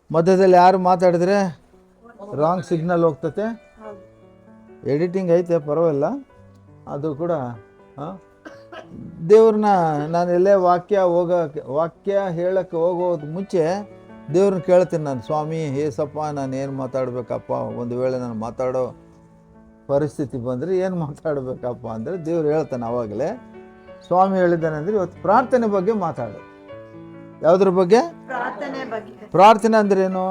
ಮಧ್ಯದಲ್ಲಿ ಯಾರು ಮಾತಾಡಿದ್ರೆ ರಾಂಗ್ ಸಿಗ್ನಲ್ ಹೋಗ್ತತೆ. ಎಡಿಟಿಂಗ್ ಐತೆ ಪರವಾಗಿಲ್ಲ, ಅದು ಕೂಡ ದೇವ್ರನ್ನ ನಾನು ಎಲ್ಲೇ ವಾಕ್ಯ ಹೇಳಕ್ಕೆ ಹೋಗೋದು ಮುಂಚೆ ದೇವ್ರನ್ನ ಕೇಳ್ತೀನಿ ನಾನು, ಸ್ವಾಮಿ ಏಸಪ್ಪ ನಾನು ಏನು ಮಾತಾಡಬೇಕಪ್ಪ, ಒಂದು ವೇಳೆ ನಾನು ಮಾತಾಡೋ ಪರಿಸ್ಥಿತಿ ಬಂದರೆ ಏನು ಮಾತಾಡಬೇಕಪ್ಪ ಅಂದರೆ ದೇವ್ರು ಹೇಳ್ತಾನೆ. ಆವಾಗಲೇ ಸ್ವಾಮಿ ಹೇಳಿದ್ದಾನೆ ಅಂದರೆ ಇವತ್ತು ಪ್ರಾರ್ಥನೆ ಬಗ್ಗೆ ಮಾತಾಡು. ಯಾವುದ್ರ ಬಗ್ಗೆ? ಪ್ರಾರ್ಥನೆ ಅಂದ್ರೇನು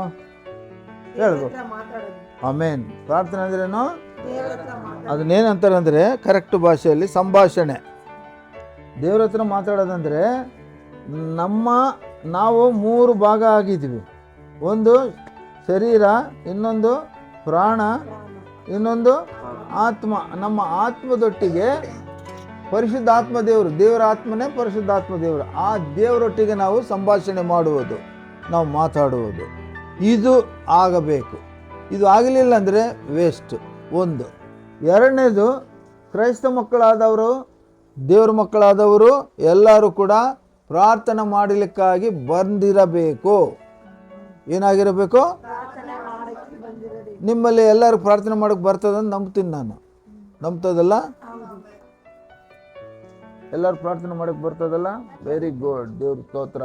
ಹೇಳ್ಬೇಕು. ಆಮೇನ್. ಪ್ರಾರ್ಥನೆ ಅಂದ್ರೇನು? ಅದನ್ನೇನಂತಾರೆ ಅಂದರೆ ಕರೆಕ್ಟ್ ಭಾಷೆಯಲ್ಲಿ ಸಂಭಾಷಣೆ. ದೇವ್ರ ಹತ್ರ ಮಾತಾಡೋದಂದರೆ ನಾವು 3 ಭಾಗ ಆಗಿದ್ವಿ. ಒಂದು ಶರೀರ, ಇನ್ನೊಂದು ಪ್ರಾಣ, ಇನ್ನೊಂದು ಆತ್ಮ. ನಮ್ಮ ಆತ್ಮದೊಟ್ಟಿಗೆ ಪರಿಶುದ್ಧಾತ್ಮ ದೇವರು, ದೇವರ ಆತ್ಮನೇ ಪರಿಶುದ್ಧಾತ್ಮ ದೇವರು. ಆ ದೇವರೊಟ್ಟಿಗೆ ನಾವು ಸಂಭಾಷಣೆ ಮಾಡುವುದು, ನಾವು ಮಾತಾಡುವುದು, ಇದು ಆಗಬೇಕು. ಇದು ಆಗಲಿಲ್ಲ ಅಂದರೆ ವೇಸ್ಟ್. ಒಂದು. ಎರಡನೇದು, ಕ್ರೈಸ್ತ ಮಕ್ಕಳಾದವರು, ದೇವ್ರ ಮಕ್ಕಳಾದವರು ಎಲ್ಲರೂ ಕೂಡ ಪ್ರಾರ್ಥನೆ ಮಾಡಲಿಕ್ಕಾಗಿ ಬಂದಿರಬೇಕು. ಏನಾಗಿರಬೇಕು? ನಿಮ್ಮಲ್ಲಿ ಎಲ್ಲರೂ ಪ್ರಾರ್ಥನೆ ಮಾಡೋಕ್ಕೆ ಬರ್ತದಂತ ನಂಬ್ತೀನಿ ನಾನು. ನಂಬ್ತದಲ್ಲ? ಎಲ್ಲರೂ ಪ್ರಾರ್ಥನೆ ಮಾಡೋಕ್ಕೆ ಬರ್ತದಲ್ಲ? ವೆರಿ ಗುಡ್, ದೇವ್ರ ಸ್ತೋತ್ರ.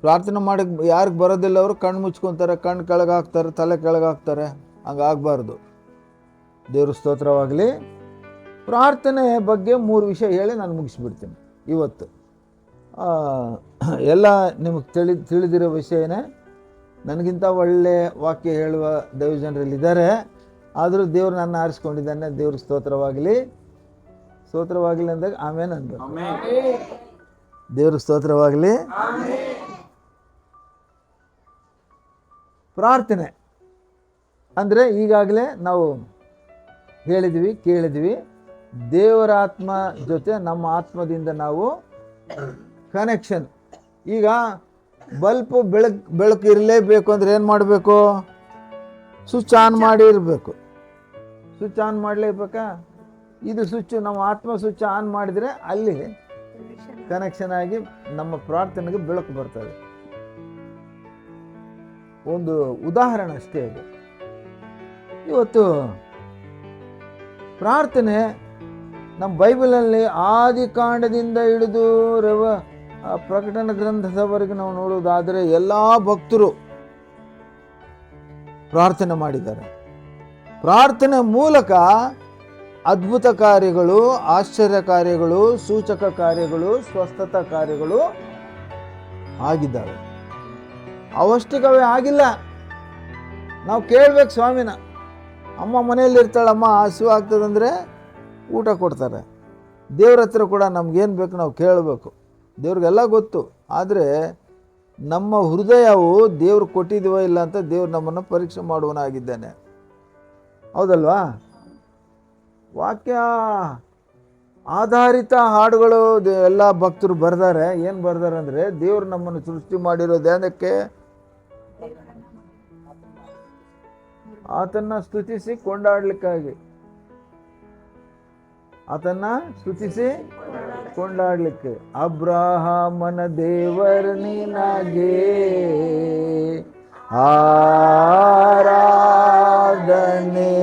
ಪ್ರಾರ್ಥನೆ ಮಾಡೋಕ್ಕೆ ಯಾರಿಗೆ ಬರೋದಿಲ್ಲ ಅವರು ಕಣ್ಣು ಮುಚ್ಕೊತಾರೆ, ಕಣ್ಣು ಕೆಳಗಾಕ್ತಾರೆ, ತಲೆ ಕೆಳಗಾಕ್ತಾರೆ. ಹಂಗಾಗಬಾರ್ದು. ದೇವ್ರ ಸ್ತೋತ್ರವಾಗಲಿ. ಪ್ರಾರ್ಥನೆ ಬಗ್ಗೆ 3 ವಿಷಯ ಹೇಳಿ ನಾನು ಮುಗಿಸ್ಬಿಡ್ತೀನಿ ಇವತ್ತು. ಎಲ್ಲ ನಿಮಗೆ ತಿಳಿದಿರೋ ವಿಷಯನೇ. ನನಗಿಂತ ಒಳ್ಳೆ ವಾಕ್ಯ ಹೇಳುವ ದೈವಜನರಲ್ಲಿದ್ದಾರೆ. ಆದರೂ ದೇವರು ನನ್ನ ಆರಿಸ್ಕೊಂಡಿದ್ದಾನೆ. ದೇವ್ರ ಸ್ತೋತ್ರವಾಗಲಿ. ಸ್ತೋತ್ರವಾಗಲಿ ಅಂದಾಗ ಆಮೇಲೆ ಅನ್ಬೇಕು. ದೇವ್ರ ಸ್ತೋತ್ರವಾಗಲಿ. ಪ್ರಾರ್ಥನೆ ಅಂದರೆ ಈಗಾಗಲೇ ನಾವು ಹೇಳಿದ್ವಿ, ಕೇಳಿದ್ವಿ. ದೇವರ ಆತ್ಮ ಜೊತೆ ನಮ್ಮ ಆತ್ಮದಿಂದ ನಾವು ಕನೆಕ್ಷನ್. ಈಗ ಬಲ್ಪು ಬೆಳಕು ಇರಲೇಬೇಕು ಅಂದರೆ ಏನು ಮಾಡಬೇಕು? ಸ್ವಿಚ್ ಆನ್ ಮಾಡಿ ಇರಬೇಕು. ಸ್ವಿಚ್ ಆನ್ ಮಾಡಲೇಬೇಕಾ? ಇದು ಸ್ವಿಚ್, ನಮ್ಮ ಆತ್ಮ ಸ್ವಿಚ್ ಆನ್ ಮಾಡಿದರೆ ಅಲ್ಲಿ ಕನೆಕ್ಷನ್ ಆಗಿ ನಮ್ಮ ಪ್ರಾರ್ಥನೆಗೆ ಬೆಳಕು ಬರ್ತದೆ. ಒಂದು ಉದಾಹರಣೆ ಅಷ್ಟೇ ಅದು. ಇವತ್ತು ಪ್ರಾರ್ಥನೆ ನಮ್ಮ ಬೈಬಲಲ್ಲಿ ಆದಿಕಾಂಡದಿಂದ ಹಿಡಿದು ಪ್ರಕಟಣಾ ಗ್ರಂಥದವರೆಗೆ ನಾವು ನೋಡುವುದಾದರೆ ಎಲ್ಲ ಭಕ್ತರು ಪ್ರಾರ್ಥನೆ ಮಾಡಿದ್ದಾರೆ. ಪ್ರಾರ್ಥನೆ ಮೂಲಕ ಅದ್ಭುತ ಕಾರ್ಯಗಳು, ಆಶ್ಚರ್ಯ ಕಾರ್ಯಗಳು, ಸೂಚಕ ಕಾರ್ಯಗಳು, ಸ್ವಸ್ಥತಾ ಕಾರ್ಯಗಳು ಆಗಿದ್ದಾವೆ. ಅವಷ್ಟಕ್ಕವೇ ಆಗಿಲ್ಲ. ನಾವು ಕೇಳಬೇಕು ಸ್ವಾಮಿನ. ಅಮ್ಮ ಮನೆಯಲ್ಲಿ ಇರ್ತಾಳಮ್ಮ, ಹಸಿವು ಆಗ್ತದಂದರೆ ಊಟ ಕೊಡ್ತಾರೆ. ದೇವ್ರ ಹತ್ರ ಕೂಡ ನಮಗೇನು ಬೇಕು ನಾವು ಕೇಳಬೇಕು. ದೇವ್ರಿಗೆಲ್ಲ ಗೊತ್ತು. ಆದರೆ ನಮ್ಮ ಹೃದಯವು ದೇವ್ರು ಕೊಟ್ಟಿದ್ದೀವೋ ಇಲ್ಲ ಅಂತ ದೇವ್ರು ನಮ್ಮನ್ನು ಪರೀಕ್ಷೆ ಮಾಡುವನಾಗಿದ್ದಾನೆ. ಹೌದಲ್ವಾ? ವಾಕ್ಯ ಆಧಾರಿತ ಹಾಡುಗಳು ಎಲ್ಲ ಭಕ್ತರು ಬರ್ದಾರೆ. ಏನು ಬರ್ದಾರೆ ಅಂದರೆ, ದೇವ್ರು ನಮ್ಮನ್ನು ಸೃಷ್ಟಿ ಮಾಡಿರೋದು ಏನಕ್ಕೆ? ಆತನ್ನ ಸ್ತುತಿಸಿ ಕೊಂಡಾಡ್ಲಿಕ್ಕಾಗಿ. ಆತನ್ನ ಸ್ತುತಿಸಿ ಕೊಂಡಾಡ್ಲಿಕ್ಕೆ. ಅಬ್ರಹಾಮನ ದೇವರ ನಿನಗೆ ಆರಾಧನೆ,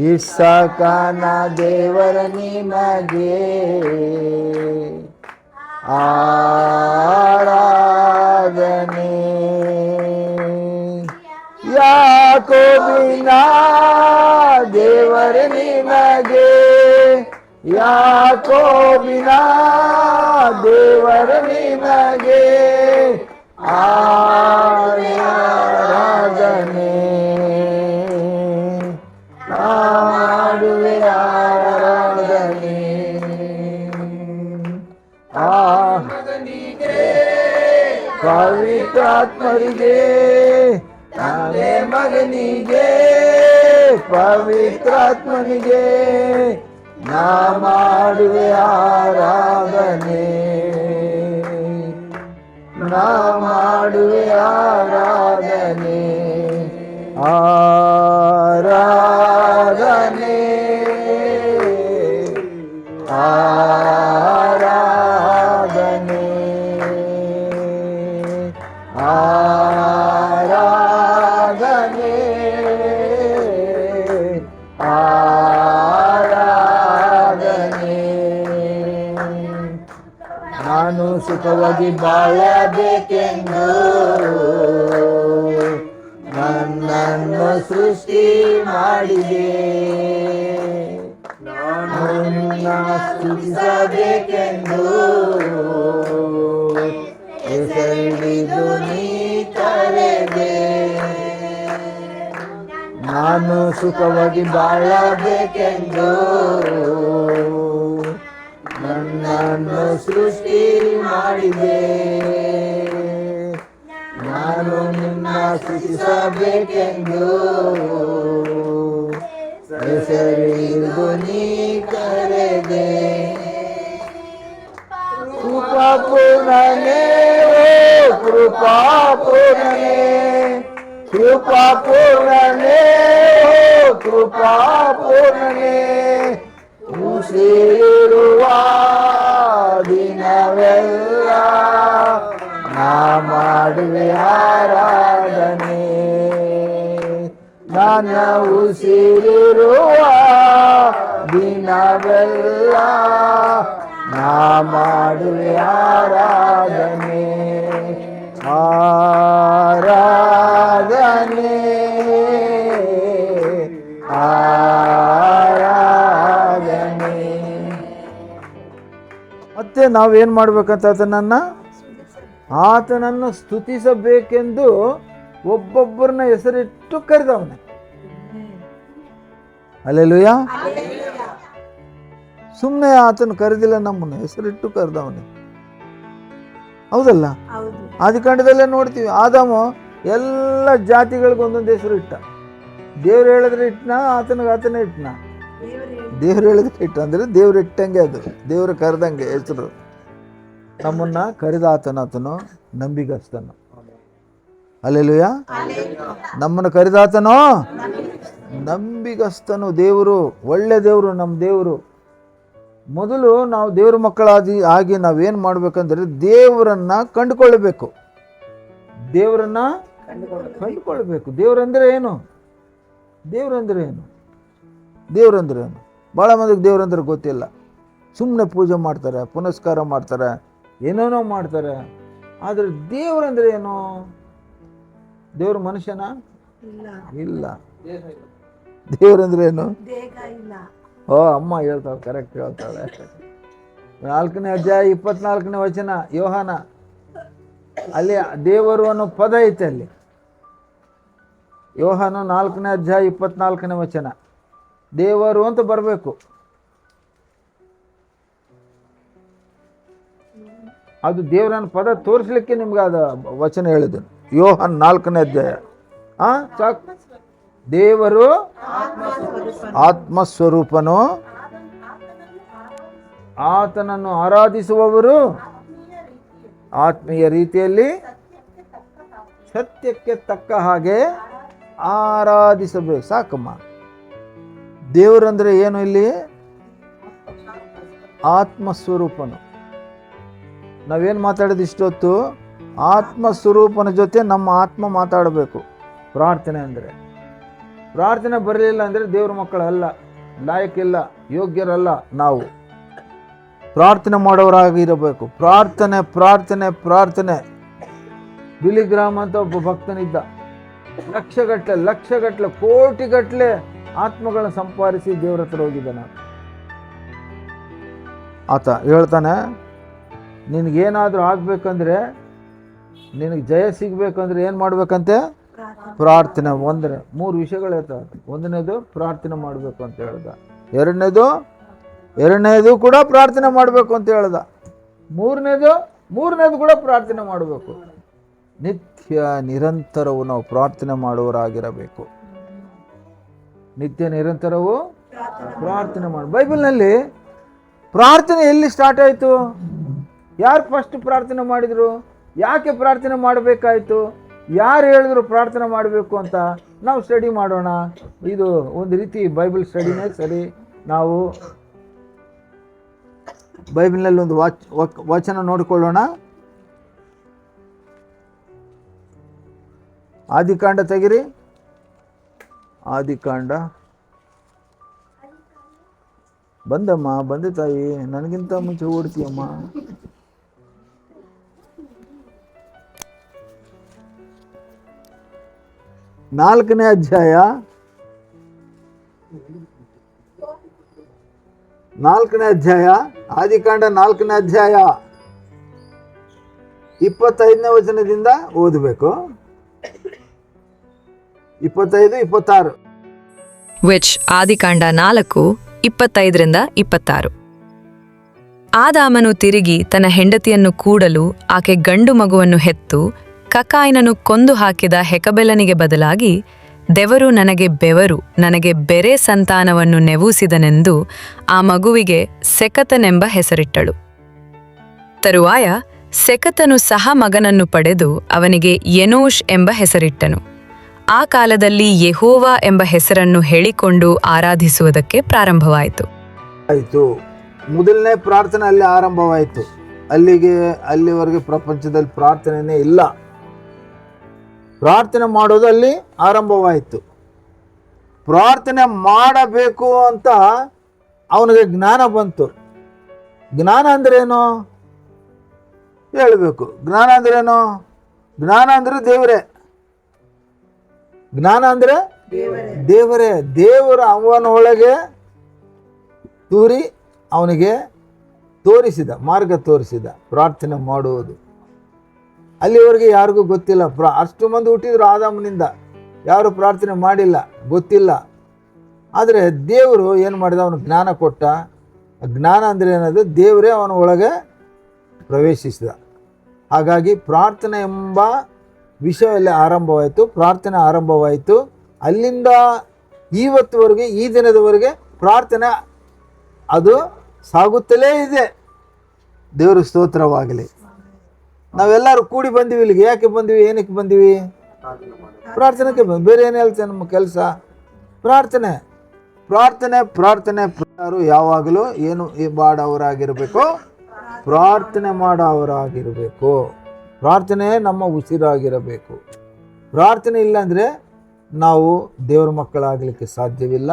ಇಸಾಕನ ದೇವರ ನಿನಗೆ ಆರಾಧನೆ, ಯಾಕೋಬಿನ ದೇವರ ನಿನಗೆ, ಯಾಕೋಬಿನ ದೇವರ ನಿನಗೆ ಆರಾಧನೆ, ಮಾಡುವೆ ಆರಾಧನೆ. ಪವಿತ್ರಾತ್ಮರಿಗೆ, ನಾನೇ ಮಗನಿಗೆ, ಪವಿತ್ರಾತ್ಮನಿಗೆ ನಾ ಮಾಡುವೆ ಆರಾಧನೆ, ನಾ ಮಾಡುವೆ ಆರಾಧನೆ, ಆರಾಧನೆ, ಆರಾಧನೆ, ಆರಾಧನೆ ಆರಾಧನೆ. ನಾನು ಸುಖವಾಗಿ ಬಾಳಬೇಕೆಂದು ನನ್ನನ್ನು ಸೃಷ್ಟಿ ಮಾಡಿದೆ. ನಾನು ಸ್ತುತಿಸಬೇಕೆಂದು ಹೆಸರಿಡಿದು ನೀ ಕರೆದೆ. ನಾನು ಸುಖವಾಗಿ ಬಾಳಬೇಕೆಂದು ನನ್ನನ್ನು ಸೃಷ್ಟಿ ಮಾಡಿದೆ. ನಾನು ನಿನ್ನ ಸ್ತುತಿಸಬೇಕೆಂದು ಹೆಸರಿಡಿದು ನೀ ಕರೆದೆ. ಕೃಪಾಪೂರ್ಣನೇ ಕೃಪಾಪೂರ್ಣನೇ ಕೃಪಾಪೂರ್ಣನೇ ಕೃಪಾಪೂರ್ಣನೇ. ಉಸಿರಿರುವ ದಿನವೆಲ್ಲ ನಾ ಮಾಡುವೆ ಆರಾಧನೆ. ನನ್ನ ಉಸಿರಿರುವ ದಿನವೆಲ್ಲ ನಾ ಮಾಡುವೆ ಆರಾಧನೆ. ಆರಾಧನೆ ಆರಾಧನೆ. ಮತ್ತೆ ನಾವೇನು ಮಾಡ್ಬೇಕಂತ ಆತನನ್ನು ಸ್ತುತಿಸಬೇಕೆಂದು ಒಬ್ಬೊಬ್ಬರನ್ನ ಹೆಸರಿಟ್ಟು ಕರೆದವನೆ. ಹಲ್ಲೆಲೂಯಾ. ಸುಮ್ಮನೆ ಆತನು ಕರೆದಿಲ್ಲ, ನಮ್ಮನ್ನು ಹೆಸರಿಟ್ಟು ಕರೆದವನೆ. ಹೌದಲ್ಲ? ಆದಿಕಾಂಡದಲ್ಲೇ ನೋಡ್ತೀವಿ, ಆದಾಮು ಎಲ್ಲ ಜಾತಿಗಳಿಗೆ ಒಂದೊಂದು ಹೆಸರು ಇಟ್ಟ. ದೇವ್ರು ಹೇಳಿದ್ರೆ ಇಟ್ಟನ, ಆತನೇ ಇಟ್ಟನ. ದೇವ್ರು ಹೇಳಿದ್ರೆ ಇಟ್ಟ ಅಂದರೆ ದೇವ್ರು ಇಟ್ಟಂಗೆ, ಅದು ದೇವ್ರು ಕರೆದಂಗೆ ಹೆಸರು. ನಮ್ಮನ್ನ ಕರೆದ ಆತನು ನಂಬಿಗಸ್ತನು. ಹಲ್ಲೆಲೂಯಾ. ನಮ್ಮನ್ನು ಕರೆದಾತನೋ ನಂಬಿಗಸ್ತನು. ದೇವರು ಒಳ್ಳೆ ದೇವರು, ನಮ್ಮ ದೇವರು. ಮೊದಲು ನಾವು ದೇವ್ರ ಮಕ್ಕಳಾಗಿ ನಾವೇನು ಮಾಡ್ಬೇಕಂದ್ರೆ ದೇವರನ್ನ ಕಂಡುಕೊಳ್ಳಬೇಕು. ದೇವರನ್ನ ಕಂಡುಕೊಳ್ಬೇಕು. ದೇವರಂದ್ರೆ ಏನು? ಭಾಳ ಮಂದಿಗೆ ದೇವರಂದ್ರೆ ಗೊತ್ತಿಲ್ಲ. ಸುಮ್ಮನೆ ಪೂಜೆ ಮಾಡ್ತಾರೆ, ಪುನಸ್ಕಾರ ಮಾಡ್ತಾರೆ, ಏನೇನೋ ಮಾಡ್ತಾರೆ. ಆದರೆ ದೇವರಂದ್ರೆ ಏನು? ದೇವ್ರ ಮನುಷ್ಯನ ಇಲ್ಲ. ದೇವರಂದ್ರೆ ಏನು? ಓ, ಅಮ್ಮ ಹೇಳ್ತಾಳೆ, ಕರೆಕ್ಟ್ ಹೇಳ್ತಾಳೆ. 4ನೇ ಅಧ್ಯಾಯ 24ನೇ ವಚನ ಯೋಹಾನ, ಅಲ್ಲಿ ದೇವರು ಅನ್ನೋ ಪದ ಐತೆ. ಅಲ್ಲಿ ಯೋಹಾನ 4ನೇ ಅಧ್ಯಾಯ 24ನೇ ವಚನ ದೇವರು ಅಂತ ಬರಬೇಕು. ಅದು ದೇವರನ್ನ ಪದ ತೋರಿಸ್ಲಿಕ್ಕೆ ನಿಮ್ಗೆ ಅದು ವಚನ ಹೇಳಿದನು. ಯೋಹಾನ 4ನೇ ಅಧ್ಯಾಯ. ಸಾಕು. ದೇವರು ಆತ್ಮಸ್ವರೂಪನು, ಆತನನ್ನು ಆರಾಧಿಸುವವರು ಆತ್ಮೀಯ ರೀತಿಯಲ್ಲಿ ಸತ್ಯಕ್ಕೆ ತಕ್ಕ ಹಾಗೆ ಆರಾಧಿಸಬೇಕು. ಸಾಕಮ್ಮ. ದೇವರಂದ್ರೆ ಏನು? ಇಲ್ಲಿ ಆತ್ಮಸ್ವರೂಪನು. ನಾವೇನು ಮಾತಾಡೋದು ಇಷ್ಟೊತ್ತು? ಆತ್ಮಸ್ವರೂಪನ ಜೊತೆ ನಮ್ಮ ಆತ್ಮ ಮಾತಾಡಬೇಕು. ಪ್ರಾರ್ಥನೆ ಅಂದರೆ, ಪ್ರಾರ್ಥನೆ ಬರಲಿಲ್ಲ ಅಂದರೆ ದೇವ್ರ ಮಕ್ಕಳಲ್ಲ, ಲಾಯಕ್ಕಿಲ್ಲ, ಯೋಗ್ಯರಲ್ಲ. ನಾವು ಪ್ರಾರ್ಥನೆ ಮಾಡೋರಾಗಿರಬೇಕು. ಪ್ರಾರ್ಥನೆ ಪ್ರಾರ್ಥನೆ ಪ್ರಾರ್ಥನೆ. ಬಿಲಿಗ್ರಾಮ್ ಅಂತ ಒಬ್ಬ ಭಕ್ತನಿದ್ದ. ಲಕ್ಷಗಟ್ಟಲೆ ಕೋಟಿಗಟ್ಟಲೆ ಆತ್ಮಗಳನ್ನ ಸಂಪಾದಿಸಿ ದೇವ್ರ ಹತ್ರ ಹೋಗಿದ್ದಾನೆ. ಆತ ಹೇಳ್ತಾನೆ, ನಿನಗೇನಾದರೂ ಆಗಬೇಕಂದ್ರೆ, ನಿನಗೆ ಜಯ ಸಿಗಬೇಕಂದ್ರೆ ಏನು ಮಾಡ್ಬೇಕಂತೆ? ಪ್ರಾರ್ಥನೆ. 3 ವಿಷಯಗಳು ಹೇಳ್ತಾರೆ. 1ನೇದು ಪ್ರಾರ್ಥನೆ ಮಾಡಬೇಕು ಅಂತ ಹೇಳ್ದ. 2ನೇದು ಕೂಡ ಪ್ರಾರ್ಥನೆ ಮಾಡಬೇಕು ಅಂತ ಹೇಳ್ದ. 3ನೇದು ಕೂಡ ಪ್ರಾರ್ಥನೆ ಮಾಡಬೇಕು. ನಿತ್ಯ ನಿರಂತರವು ನಾವು ಪ್ರಾರ್ಥನೆ ಮಾಡುವವರಾಗಿರಬೇಕು. ನಿತ್ಯ ನಿರಂತರವು ಪ್ರಾರ್ಥನೆ ಮಾಡಿ. ಬೈಬಲ್ನಲ್ಲಿ ಪ್ರಾರ್ಥನೆ ಎಲ್ಲಿ ಸ್ಟಾರ್ಟ್ ಆಯಿತು? ಯಾರು ಫಸ್ಟ್ ಪ್ರಾರ್ಥನೆ ಮಾಡಿದರು? ಯಾಕೆ ಪ್ರಾರ್ಥನೆ ಮಾಡಬೇಕಾಯಿತು? ಯಾರು ಹೇಳಿದ್ರು ಪ್ರಾರ್ಥನೆ ಮಾಡಬೇಕು ಅಂತ? ನಾವು ಸ್ಟಡಿ ಮಾಡೋಣ. ಇದು ಒಂದು ರೀತಿ ಬೈಬಲ್ ಸ್ಟಡಿನೇ ಸರಿ. ನಾವು ಬೈಬಲ್ನಲ್ಲಿ ಒಂದು ವಚನ ನೋಡಿಕೊಳ್ಳೋಣ. ಆದಿಕಾಂಡ ತೆಗಿರಿ. ಆದಿಕಾಂಡ ಬಂದಮ್ಮ, ಬಂದೆ ತಾಯಿ, ನನಗಿಂತ ಮುಂಚೆ ಓಡ್ತೀಯಮ್ಮ. ನಾಲ್ಕನೇ ಅಧ್ಯಾಯ ಆದಿಕಾಂಡ 4ನೇ ಅಧ್ಯಾಯ 25ನೇ ವಚನದಿಂದ ಓದಬೇಕು. 25-26. ವಿಚ್ ಆದಿಕಾಂಡ 4:25-26. ಆದಾಮನು ತಿರುಗಿ ತನ್ನ ಹೆಂಡತಿಯನ್ನು ಕೂಡಲು ಆಕೆ ಗಂಡು ಮಗುವನ್ನು ಹೆತ್ತು ಕಕಾಯಿನನು ಕೊಂದು ಹಾಕಿದ ಹೆಕಬೆಲನಿಗೆ ಬದಲಾಗಿ ದೇವರು ನನಗೆ ಬೆವರು, ನನಗೆ ಬೆರೆ ಸಂತಾನವನ್ನು ನೆವೂಸಿದನೆಂದು ಆ ಮಗುವಿಗೆ ಸೆಕತನೆಂಬ ಹೆಸರಿಟ್ಟಳು. ತರುವಾಯ ಸೆಕತನು ಸಹ ಮಗನನ್ನು ಪಡೆದು ಅವನಿಗೆ ಎನೋಷ್ ಎಂಬ ಹೆಸರಿಟ್ಟನು. ಆ ಕಾಲದಲ್ಲಿ ಯೆಹೋವ ಎಂಬ ಹೆಸರನ್ನು ಹೇಳಿಕೊಂಡು ಆರಾಧಿಸುವುದಕ್ಕೆ ಪ್ರಾರಂಭವಾಯಿತು. ಆಯಿತು, ಮೊದಲನೇ ಪ್ರಾರ್ಥನೆ ಅಲ್ಲಿ ಆರಂಭವಾಯಿತು. ಅಲ್ಲಿವರೆಗೆ ಪ್ರಪಂಚದಲ್ಲಿ ಪ್ರಾರ್ಥನೆನೇ ಇಲ್ಲ. ಪ್ರಾರ್ಥನೆ ಮಾಡೋದು ಅಲ್ಲಿ ಆರಂಭವಾಯಿತು. ಪ್ರಾರ್ಥನೆ ಮಾಡಬೇಕು ಅಂತ ಅವನಿಗೆ ಜ್ಞಾನ ಬಂತು. ಜ್ಞಾನ ಅಂದ್ರೇನು ಹೇಳಬೇಕು. ಜ್ಞಾನ ಅಂದ್ರೇನು? ಜ್ಞಾನ ಅಂದ್ರೆ ದೇವರೇ. ಜ್ಞಾನ ಅಂದ್ರೆ ದೇವರೇ. ದೇವರು ಅವನೊಳಗೆ ತೂರಿ ಅವನಿಗೆ ಮಾರ್ಗ ತೋರಿಸಿದ ಪ್ರಾರ್ಥನೆ ಮಾಡುವುದು. ಅಲ್ಲಿವರೆಗೆ ಯಾರಿಗೂ ಗೊತ್ತಿಲ್ಲ. ಅಷ್ಟು ಮಂದಿ ಹುಟ್ಟಿದ್ರು ಆದಾಮನಿಂದ, ಯಾರು ಪ್ರಾರ್ಥನೆ ಮಾಡಿಲ್ಲ, ಗೊತ್ತಿಲ್ಲ. ಆದರೆ ದೇವರು ಏನು ಮಾಡಿದ? ಅವನು ಜ್ಞಾನ ಕೊಟ್ಟ. ಜ್ಞಾನ ಅಂದರೆ ಏನದು? ದೇವರೇ ಅವನ ಒಳಗೆ ಪ್ರವೇಶಿಸಿದ. ಹಾಗಾಗಿ ಪ್ರಾರ್ಥನೆ ಎಂಬ ವಿಷಯದಲ್ಲಿ ಆರಂಭವಾಯಿತು. ಪ್ರಾರ್ಥನೆ ಆರಂಭವಾಯಿತು. ಅಲ್ಲಿಂದ ಇವತ್ತುವರೆಗೆ, ಈ ದಿನದವರೆಗೆ ಪ್ರಾರ್ಥನೆ ಅದು ಸಾಗುತ್ತಲೇ ಇದೆ. ದೇವರು ಸ್ತೋತ್ರವಾಗಲಿ. ನಾವೆಲ್ಲರೂ ಕೂಡಿ ಬಂದೀವಿ ಇಲ್ಲಿಗೆ. ಯಾಕೆ ಬಂದೀವಿ? ಏನಕ್ಕೆ ಬಂದೀವಿ? ಪ್ರಾರ್ಥನೆಗೆ ಬಂದು. ಬೇರೆ ಏನು ಹೇಳ್ತೇನೆ? ನಮ್ಮ ಕೆಲಸ ಪ್ರಾರ್ಥನೆ. ಯಾವಾಗಲೂ ಏನು ಮಾಡೋವರಾಗಿರಬೇಕು? ಪ್ರಾರ್ಥನೆ ಮಾಡೋವರಾಗಿರಬೇಕು. ಪ್ರಾರ್ಥನೆ ನಮ್ಮ ಉಸಿರಾಗಿರಬೇಕು. ಪ್ರಾರ್ಥನೆ ಇಲ್ಲಾಂದರೆ ನಾವು ದೇವರ ಮಕ್ಕಳಾಗಲಿಕ್ಕೆ ಸಾಧ್ಯವಿಲ್ಲ.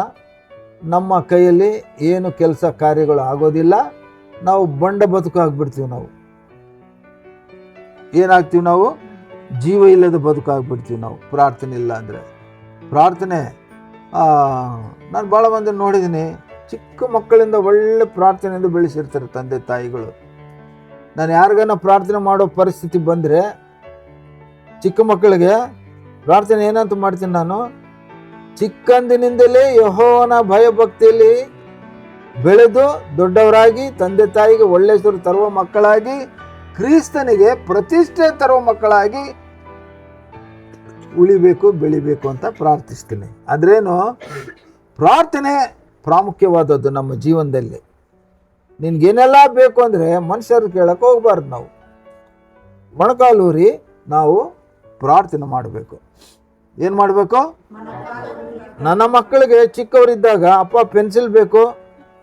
ನಮ್ಮ ಕೈಯಲ್ಲಿ ಏನು ಕೆಲಸ ಕಾರ್ಯಗಳು ಆಗೋದಿಲ್ಲ. ನಾವು ಬಂಡ ಬದುಕಾಗ್ಬಿಡ್ತೀವಿ. ನಾವು ಏನಾಗ್ತೀವಿ? ನಾವು ಜೀವ ಇಲ್ಲದ ಬದುಕಾಗ್ಬಿಡ್ತೀವಿ ನಾವು ಪ್ರಾರ್ಥನೆ ಇಲ್ಲ ಅಂದರೆ. ಪ್ರಾರ್ಥನೆ ನಾನು ಭಾಳ ಮಂದಿ ನೋಡಿದ್ದೀನಿ, ಚಿಕ್ಕ ಮಕ್ಕಳಿಂದ ಒಳ್ಳೆ ಪ್ರಾರ್ಥನೆಯಿಂದ ಬೆಳೆಸಿರ್ತಾರೆ ತಂದೆ ತಾಯಿಗಳು. ನಾನು ಯಾರಿಗಾನ ಪ್ರಾರ್ಥನೆ ಮಾಡೋ ಪರಿಸ್ಥಿತಿ ಬಂದರೆ ಚಿಕ್ಕ ಮಕ್ಕಳಿಗೆ ಪ್ರಾರ್ಥನೆ ಏನಂತ ಮಾಡ್ತೀನಿ ನಾನು? ಚಿಕ್ಕಂದಿನಿಂದಲೇ ಯೆಹೋವನ ಭಯಭಕ್ತಿಯಲ್ಲಿ ಬೆಳೆದು ದೊಡ್ಡವರಾಗಿ ತಂದೆ ತಾಯಿಗೆ ಒಳ್ಳೆ ಹೆಸರು ತರುವ ಮಕ್ಕಳಾಗಿ, ಕ್ರಿಸ್ತನಿಗೆ ಪ್ರತಿಷ್ಠೆ ತರುವ ಮಕ್ಕಳಾಗಿ ಉಳಿಬೇಕು, ಬೆಳಿಬೇಕು ಅಂತ ಪ್ರಾರ್ಥಿಸ್ತೀನಿ. ಆದ್ರೇನು? ಪ್ರಾರ್ಥನೆ ಪ್ರಾಮುಖ್ಯವಾದದ್ದು ನಮ್ಮ ಜೀವನದಲ್ಲಿ. ನಿನ್ಗೇನೆಲ್ಲ ಬೇಕು ಅಂದರೆ ಮನುಷ್ಯರು ಕೇಳಕ್ಕೆ ಹೋಗ್ಬಾರ್ದು. ನಾವು ಮೊಣಕಾಲೂರಿ ನಾವು ಪ್ರಾರ್ಥನೆ ಮಾಡಬೇಕು. ಏನು ಮಾಡಬೇಕು? ನನ್ನ ಮಕ್ಕಳಿಗೆ ಚಿಕ್ಕವರಿದ್ದಾಗ ಅಪ್ಪ ಪೆನ್ಸಿಲ್ ಬೇಕು,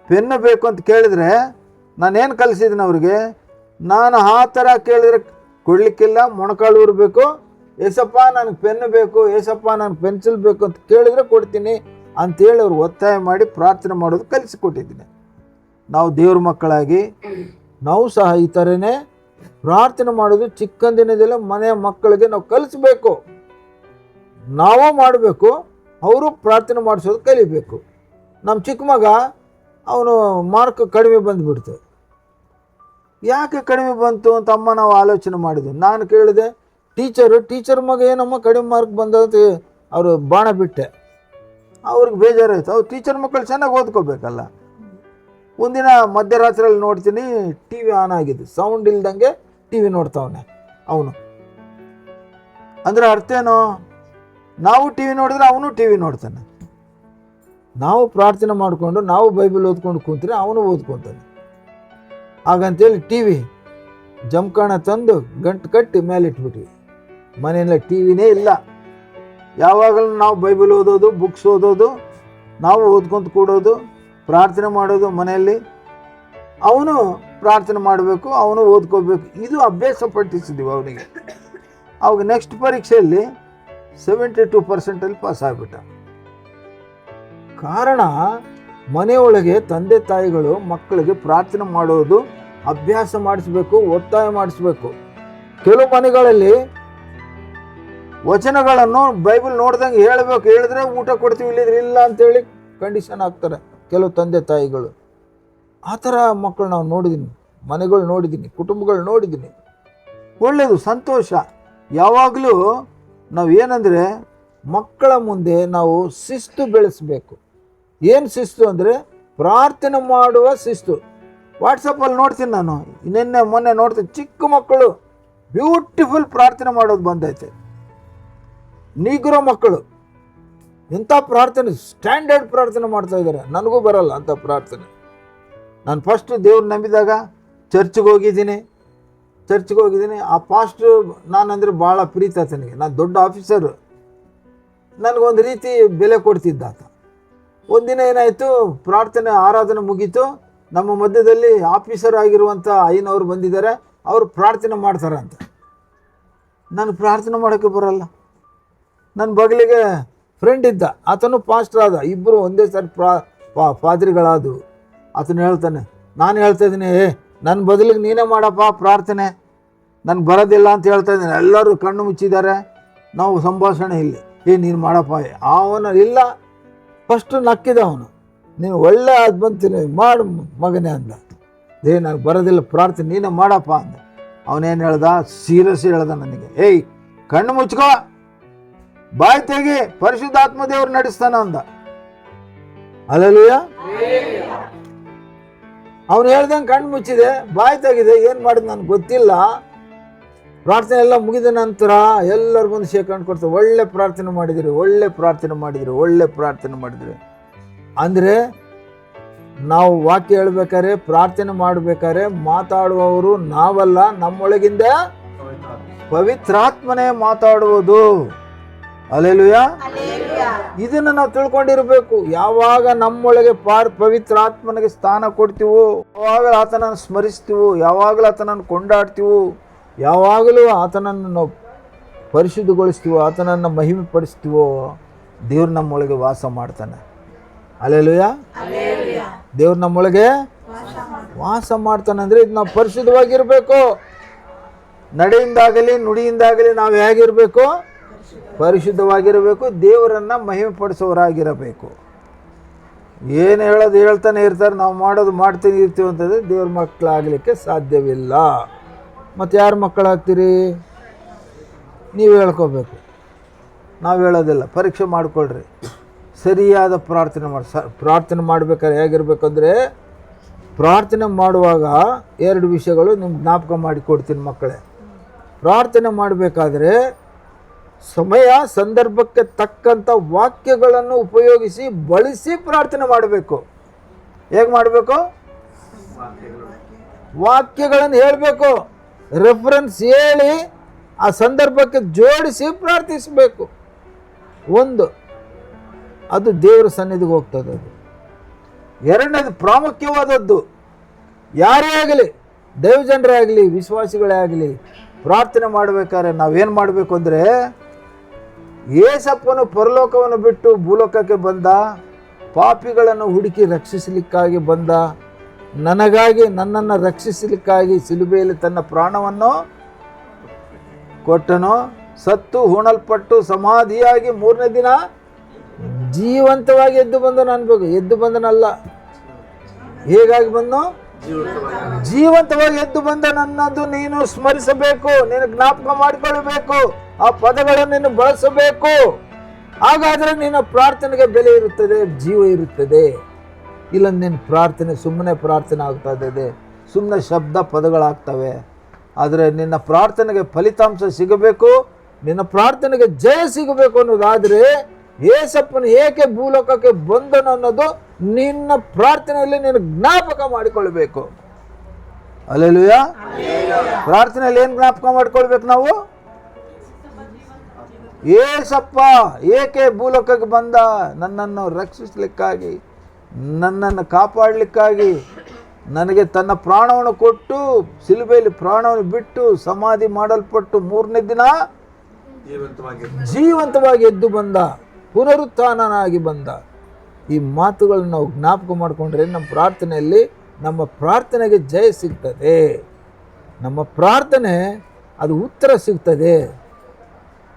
ಪೆನ್ನು ಬೇಕು ಅಂತ ಕೇಳಿದ್ರೆ ನಾನೇನು ಕಲಿಸಿದ್ದೀನಿ ಅವ್ರಿಗೆ? ನಾನು ಆ ಥರ ಕೇಳಿದ್ರೆ ಕೊಡಲಿಕ್ಕಿಲ್ಲ, ಮೊಣಕಾಲೂರಬೇಕು. ಏಸಪ್ಪ ನನಗೆ ಪೆನ್ನು ಬೇಕು, ಏಸಪ್ಪ ನನಗೆ ಪೆನ್ಸಿಲ್ ಬೇಕು ಅಂತ ಕೇಳಿದ್ರೆ ಕೊಡ್ತೀನಿ ಅಂಥೇಳಿ ಅವ್ರು ಒತ್ತಾಯ ಮಾಡಿ ಪ್ರಾರ್ಥನೆ ಮಾಡೋದು ಕಲಿಸಿಕೊಟ್ಟಿದ್ದೀನಿ. ನಾವು ದೇವ್ರ ಮಕ್ಕಳಾಗಿ ನಾವು ಸಹ ಈ ಥರನೇ ಪ್ರಾರ್ಥನೆ ಮಾಡೋದು ಚಿಕ್ಕಂದಿನದಲ್ಲೇ ಮನೆಯ ಮಕ್ಕಳಿಗೆ ನಾವು ಕಲಿಸ್ಬೇಕು. ನಾವೂ ಮಾಡಬೇಕು, ಅವರು ಪ್ರಾರ್ಥನೆ ಮಾಡಿಸೋದು ಕಲಿಬೇಕು. ನಮ್ಮ ಚಿಕ್ಕ ಮಗ ಅವನು ಮಾರ್ಕ್ ಕಡಿಮೆ ಬಂದುಬಿಡ್ತು. ಯಾಕೆ ಕಡಿಮೆ ಬಂತು ಅಂತ ಅಮ್ಮ ನಾವು ಆಲೋಚನೆ ಮಾಡಿದ್ವಿ. ನಾನು ಕೇಳಿದೆ, ಟೀಚರ್ ಮಗ ಏನಮ್ಮ ಕಡಿಮೆ ಮಾರ್ಕ್ ಬಂದಂತ ಅವರು ಬಾಣ ಬಿಟ್ಟೆ. ಅವ್ರಿಗೆ ಬೇಜಾರಾಯ್ತು. ಅವ್ರು ಟೀಚರ್ ಮಕ್ಕಳು ಚೆನ್ನಾಗಿ ಓದ್ಕೋಬೇಕಲ್ಲ. ಒಂದಿನ ಮಧ್ಯರಾತ್ರಿಯಲ್ಲಿ ನೋಡ್ತೀನಿ, ಟಿ ವಿ ಆನ್ ಆಗಿದೆ, ಸೌಂಡ್ ಇಲ್ದಂಗೆ ಟಿ ವಿ ನೋಡ್ತಾವನೆ ಅವನು. ಅಂದರೆ ಅರ್ಥ ಏನು? ನಾವು ಟಿ ವಿ ನೋಡಿದ್ರೆ ಅವನು ಟಿ ವಿ ನೋಡ್ತಾನೆ. ನಾವು ಪ್ರಾರ್ಥನೆ ಮಾಡಿಕೊಂಡು ನಾವು ಬೈಬಲ್ ಓದ್ಕೊಂಡು ಕೂತ್ರೆ ಅವನು ಓದ್ಕೊತಾನೆ. ಹಾಗಂತೇಳಿ ಟಿ ವಿ ಜಮಖಾನ ತಂದು ಗಂಟು ಕಟ್ಟಿ ಮೇಲೆ ಇಟ್ಬಿಟ್ವಿ. ಮನೆಯಲ್ಲ ಟಿ ವಿನೇ ಇಲ್ಲ. ಯಾವಾಗಲೂ ನಾವು ಬೈಬಲ್ ಓದೋದು, ಬುಕ್ಸ್ ಓದೋದು, ನಾವು ಓದ್ಕೊಂತ ಕೂಡೋದು, ಪ್ರಾರ್ಥನೆ ಮಾಡೋದು ಮನೆಯಲ್ಲಿ. ಅವನು ಪ್ರಾರ್ಥನೆ ಮಾಡಬೇಕು, ಅವನು ಓದ್ಕೋಬೇಕು. ಇದು ಅಭ್ಯಾಸ ಪಟ್ಟಿಸಿದ್ದೀವಿ ಅವನಿಗೆ. ಅವಾಗ ನೆಕ್ಸ್ಟ್ ಪರೀಕ್ಷೆಯಲ್ಲಿ 72% ಪಾಸ್ ಆಗಿಬಿಟ್ಟ. ಕಾರಣ ಮನೆಯೊಳಗೆ ತಂದೆ ತಾಯಿಗಳು ಮಕ್ಕಳಿಗೆ ಪ್ರಾರ್ಥನೆ ಮಾಡೋದು ಅಭ್ಯಾಸ ಮಾಡಿಸ್ಬೇಕು, ಒತ್ತಾಯ ಮಾಡಿಸ್ಬೇಕು. ಕೆಲವು ಮನೆಗಳಲ್ಲಿ ವಚನಗಳನ್ನು ಬೈಬಲ್ ನೋಡ್ದಂಗೆ ಹೇಳಬೇಕು, ಹೇಳಿದ್ರೆ ಊಟ ಕೊಡ್ತೀವಿ, ಇಲ್ಲಿದ್ರೆ ಇಲ್ಲ ಅಂತೇಳಿ ಕಂಡೀಷನ್ ಆಗ್ತಾರೆ ಕೆಲವು ತಂದೆ ತಾಯಿಗಳು. ಆ ಥರ ಮಕ್ಕಳು ನಾವು ನೋಡಿದ್ದೀನಿ, ಮನೆಗಳು ನೋಡಿದ್ದೀನಿ, ಕುಟುಂಬಗಳು ನೋಡಿದ್ದೀನಿ. ಒಳ್ಳೆಯದು, ಸಂತೋಷ. ಯಾವಾಗಲೂ ನಾವು ಏನಂದರೆ ಮಕ್ಕಳ ಮುಂದೆ ನಾವು ಶಿಸ್ತು ಬೆಳೆಸಬೇಕು. ಏನು ಶಿಸ್ತು ಅಂದರೆ ಪ್ರಾರ್ಥನೆ ಮಾಡುವ ಶಿಸ್ತು. ವಾಟ್ಸಪ್ಪಲ್ಲಿ ನೋಡ್ತೀನಿ ನಾನು, ನಿನ್ನೆ ಮೊನ್ನೆ ನೋಡ್ತೀನಿ, ಚಿಕ್ಕ ಮಕ್ಕಳು ಬ್ಯೂಟಿಫುಲ್ ಪ್ರಾರ್ಥನೆ ಮಾಡೋದು ಬಂದೈತೆ. ನೀಗ್ರೋ ಮಕ್ಕಳು ಎಂಥ ಪ್ರಾರ್ಥನೆ, ಸ್ಟ್ಯಾಂಡರ್ಡ್ ಪ್ರಾರ್ಥನೆ ಮಾಡ್ತಾ ಇದ್ದಾರೆ. ನನಗೂ ಬರಲ್ಲ ಅಂಥ ಪ್ರಾರ್ಥನೆ. ನಾನು ಫಸ್ಟ್ ದೇವ್ರು ನಂಬಿದಾಗ ಚರ್ಚ್ಗೆ ಹೋಗಿದ್ದೀನಿ. ಆ ಪಾಸ್ಟ್ರು ನಾನಂದರೆ ಭಾಳ ಪ್ರೀತಿ ಆತನಿಗೆ. ನಾನು ದೊಡ್ಡ ಆಫೀಸರು, ನನಗೊಂದು ರೀತಿ ಬೆಲೆ ಕೊಡ್ತಿದ್ದ ಆತ. ಒಂದಿನ ಏನಾಯಿತು, ಪ್ರಾರ್ಥನೆ ಆರಾಧನೆ ಮುಗೀತು. ನಮ್ಮ ಮಧ್ಯದಲ್ಲಿ ಆಫೀಸರ್ ಆಗಿರುವಂಥ ಅಯ್ಯನವರು ಬಂದಿದ್ದಾರೆ. ಅವರು ಪ್ರಾರ್ಥನೆ ಮಾಡ್ತಾರೆ ಅಂತ. ನಾನು ಪ್ರಾರ್ಥನೆ ಮಾಡೋಕ್ಕೆ ಬರಲ್ಲ. ನನ್ನ ಬಗಲಿಗೆ ಫ್ರೆಂಡ್ ಇದ್ದ, ಆತನು ಪಾಸ್ಟರ್ ಆದ. ಇಬ್ಬರು ಒಂದೇ ಸಾರಿ ಪಾದ್ರಿಗಳಾದವು. ಆತನು ಹೇಳ್ತಾನೆ, ನಾನು ಹೇಳ್ತಾ ಇದ್ದೀನಿ, ನನ್ನ ಬದಲಿಗೆ ನೀನೇ ಮಾಡಪ್ಪ ಪ್ರಾರ್ಥನೆ, ನನಗೆ ಬರೋದಿಲ್ಲ ಅಂತ ಹೇಳ್ತಾ ಇದ್ದೀನಿ. ಎಲ್ಲರೂ ಕಣ್ಣು ಮುಚ್ಚಿದ್ದಾರೆ, ನಾವು ಸಂಭಾಷಣೆ ಇಲ್ಲಿ, ನೀನು ಮಾಡಪ್ಪ. ಅವನು ಇಲ್ಲ, ಫಸ್ಟು ನಕ್ಕಿದ ಅವನು, ನೀನು ಒಳ್ಳೆ ಅದು ಬಂತೀನಿ ಮಾಡು ಮಗನೇ ಅಂದ. ನನಗೆ ಬರೋದಿಲ್ಲ ಪ್ರಾರ್ಥನೆ, ನೀನೇ ಮಾಡಪ್ಪ ಅಂದ. ಅವನೇನು ಹೇಳ್ದ, ಸೀರಿಯಸ್ ಹೇಳ್ದ ನನಗೆ, ಕಣ್ಣು ಮುಚ್ಕೋ, ಬಾಯಿ ತೆಗಿ, ಪರಿಶುದ್ಧಾತ್ಮ ದೇವ್ರು ನಡೆಸ್ತಾನ ಅಂದ. ಹಲ್ಲೆಲೂಯ. ಅವನು ಹೇಳ್ದಂಗೆ ಕಣ್ಣು ಮುಚ್ಚಿದೆ, ಬಾಯಿ ತೆಗಿದೆ. ಏನು ಮಾಡಿದ್ ನನಗೆ ಗೊತ್ತಿಲ್ಲ. ಪ್ರಾರ್ಥನೆ ಎಲ್ಲ ಮುಗಿದ ನಂತರ ಎಲ್ಲರೂ ಬಂದು ಶೇಖರಣೆ ಕೊಡ್ತಾರೆ. ಒಳ್ಳೆ ಪ್ರಾರ್ಥನೆ ಮಾಡಿದಿರಿ. ಅಂದರೆ ನಾವು ವಾಕ್ಯ ಹೇಳ್ಬೇಕಾದ್ರೆ, ಪ್ರಾರ್ಥನೆ ಮಾಡಬೇಕಾದ್ರೆ ಮಾತಾಡುವವರು ನಾವಲ್ಲ, ನಮ್ಮೊಳಗಿಂದ ಪವಿತ್ರಾತ್ಮನೇ ಮಾತಾಡುವುದು. ಹಲ್ಲೆಲೂಯ. ಇದನ್ನು ನಾವು ತಿಳ್ಕೊಂಡಿರಬೇಕು. ಯಾವಾಗ ನಮ್ಮೊಳಗೆ ಪವಿತ್ರಾತ್ಮನಿಗೆ ಸ್ಥಾನ ಕೊಡ್ತೀವೋ, ಯಾವಾಗ ಆತನನ್ನು ಸ್ಮರಿಸ್ತೀವೋ, ಯಾವಾಗಲೂ ಆತನನ್ನು ಕೊಂಡಾಡ್ತೀವೋ, ಯಾವಾಗಲೂ ಆತನನ್ನು ನಾವು ಪರಿಶುದ್ಧಗೊಳಿಸ್ತೀವೋ, ಆತನನ್ನು ಮಹಿಮೆ ಪಡಿಸ್ತೀವೋ, ದೇವ್ರು ನಮ್ಮೊಳಗೆ ವಾಸ ಮಾಡ್ತಾನೆ. ಹಲ್ಲೆಲೂಯ. ದೇವ್ರು ನಮ್ಮೊಳಗೆ ವಾಸ ಮಾಡ್ತಾನೆ. ಅಂದರೆ ಇದು ನಾವು ಪರಿಶುದ್ಧವಾಗಿರಬೇಕು. ನಡೆಯಿಂದಾಗಲಿ ನುಡಿಯಿಂದಾಗಲಿ ನಾವು ಹೇಗಿರಬೇಕು? ಪರಿಶುದ್ಧವಾಗಿರಬೇಕು. ದೇವರನ್ನು ಮಹಿಮೆ ಪಡಿಸೋರಾಗಿರಬೇಕು. ಏನು ಹೇಳೋದು ಹೇಳ್ತಾನೆ ಇರ್ತಾರೆ, ನಾವು ಮಾಡೋದು ಮಾಡ್ತಾನೆ ಇರ್ತೀವಿ ಅಂತಂದರೆ ದೇವ್ರ ಮಕ್ಕಳಾಗಲಿಕ್ಕೆ ಸಾಧ್ಯವಿಲ್ಲ. ಮತ್ತು ಯಾರು ಮಕ್ಕಳಾಗ್ತೀರಿ? ನೀವು ಹೇಳ್ಕೋಬೇಕು, ನಾವು ಹೇಳೋದಿಲ್ಲ. ಪರೀಕ್ಷೆ ಮಾಡಿಕೊಳ್ರಿ, ಸರಿಯಾದ ಪ್ರಾರ್ಥನೆ ಮಾಡಬೇಕಾದ್ರೆ ಹೇಗಿರ್ಬೇಕಂದ್ರೆ, ಪ್ರಾರ್ಥನೆ ಮಾಡುವಾಗ 2 ವಿಷಯಗಳು ನಿಮ್ಗೆ ಜ್ಞಾಪಕ ಮಾಡಿಕೊಡ್ತೀನಿ ಮಕ್ಕಳೇ. ಪ್ರಾರ್ಥನೆ ಮಾಡಬೇಕಾದ್ರೆ ಸಮಯ ಸಂದರ್ಭಕ್ಕೆ ತಕ್ಕಂಥ ವಾಕ್ಯಗಳನ್ನು ಉಪಯೋಗಿಸಿ ಬಳಸಿ ಪ್ರಾರ್ಥನೆ ಮಾಡಬೇಕು. ಹೇಗೆ ಮಾಡಬೇಕು? ವಾಕ್ಯಗಳನ್ನು ಹೇಳಬೇಕು, ರೆಫರೆನ್ಸ್ ಹೇಳಿ ಆ ಸಂದರ್ಭಕ್ಕೆ ಜೋಡಿಸಿ ಪ್ರಾರ್ಥಿಸಬೇಕು. ಅದು ದೇವರ ಸನ್ನಿಧಿಗೆ ಹೋಗ್ತದೆ. ಅದು ಎರಡನೇದು ಪ್ರಾಮುಖ್ಯವಾದದ್ದು. ಯಾರೇ ಆಗಲಿ, ದೈವಜನರೇ ಆಗಲಿ, ವಿಶ್ವಾಸಿಗಳೇ ಆಗಲಿ, ಪ್ರಾರ್ಥನೆ ಮಾಡಬೇಕಾದ್ರೆ ನಾವೇನು ಮಾಡಬೇಕು ಅಂದರೆ, ಯೇಸಪ್ಪನು ಪರಲೋಕವನ್ನು ಬಿಟ್ಟು ಭೂಲೋಕಕ್ಕೆ ಬಂದ, ಪಾಪಿಗಳನ್ನು ಹುಡುಕಿ ರಕ್ಷಿಸಲಿಕ್ಕಾಗಿ ಬಂದ, ನನಗಾಗಿ ನನ್ನನ್ನು ರಕ್ಷಿಸಲಿಕ್ಕಾಗಿ ಶಿಲುಬೆಯಲ್ಲಿ ತನ್ನ ಪ್ರಾಣವನ್ನು ಕೊಟ್ಟನು. ಸತ್ತು ಹೂಣಲ್ಪಟ್ಟು ಸಮಾಧಿಯಾಗಿ 3ನೇ ದಿನ ಜೀವಂತವಾಗಿ ಎದ್ದು ಬಂದನು ಅನ್ಬೇಕು. ಎದ್ದು ಬಂದನಲ್ಲ, ಹೇಗಾಗಿ ಬಂದು? ಜೀವಂತವಾಗಿ ಎದ್ದು ಬಂದ ನನ್ನದು ನೀನು ಸ್ಮರಿಸಬೇಕು, ನೀನು ಜ್ಞಾಪಕ ಮಾಡಿಕೊಳ್ಳಬೇಕು, ಆ ಪದಗಳನ್ನು ನೀನು ಬಳಸಬೇಕು. ಹಾಗಾದರೆ ನಿನ್ನ ಪ್ರಾರ್ಥನೆಗೆ ಬೆಲೆ ಇರುತ್ತದೆ, ಜೀವ ಇರುತ್ತದೆ. ಇಲ್ಲ ನಿನ್ನ ಪ್ರಾರ್ಥನೆ ಸುಮ್ಮನೆ ಪ್ರಾರ್ಥನೆ ಆಗ್ತಾ ಇದೆ, ಸುಮ್ಮನೆ ಶಬ್ದ ಪದಗಳಾಗ್ತವೆ. ಆದರೆ ನಿನ್ನ ಪ್ರಾರ್ಥನೆಗೆ ಫಲಿತಾಂಶ ಸಿಗಬೇಕು, ನಿನ್ನ ಪ್ರಾರ್ಥನೆಗೆ ಜಯ ಸಿಗಬೇಕು ಅನ್ನೋದಾದರೆ ಯೇಸಪ್ಪನು ಏಕೆ ಭೂಲೋಕಕ್ಕೆ ಬಂದನು ಅನ್ನೋದು ನಿನ್ನ ಪ್ರಾರ್ಥನೆಯಲ್ಲಿ ನೀನು ಜ್ಞಾಪಕ ಮಾಡಿಕೊಳ್ಬೇಕು. ಹಲ್ಲೆಲೂಯ. ಪ್ರಾರ್ಥನೆಯಲ್ಲಿ ಏನು ಜ್ಞಾಪಕ ಮಾಡಿಕೊಳ್ಬೇಕು ನಾವು? ಯೇಸಪ್ಪ ಏಕೆ ಭೂಲೋಕಕ್ಕೆ ಬಂದ? ನನ್ನನ್ನು ರಕ್ಷಿಸಲಿಕ್ಕಾಗಿ, ನನ್ನನ್ನು ಕಾಪಾಡಲಿಕ್ಕಾಗಿ, ನನಗೆ ತನ್ನ ಪ್ರಾಣವನ್ನು ಕೊಟ್ಟು ಶಿಲುಬೆಯಲ್ಲಿ ಪ್ರಾಣವನ್ನು ಬಿಟ್ಟು ಸಮಾಧಿ ಮಾಡಲ್ಪಟ್ಟು 3ನೇ ದಿನ ಜೀವಂತವಾಗಿ ಎದ್ದು ಬಂದ, ಪುನರುತ್ಥಾನನಾಗಿ ಬಂದ. ಈ ಮಾತುಗಳನ್ನು ನಾವು ಜ್ಞಾಪಕ ಮಾಡಿಕೊಂಡ್ರೆ ನಮ್ಮ ಪ್ರಾರ್ಥನೆಗೆ ಜಯ ಸಿಗ್ತದೆ. ನಮ್ಮ ಪ್ರಾರ್ಥನೆ ಅದು ಉತ್ತರ ಸಿಗ್ತದೆ.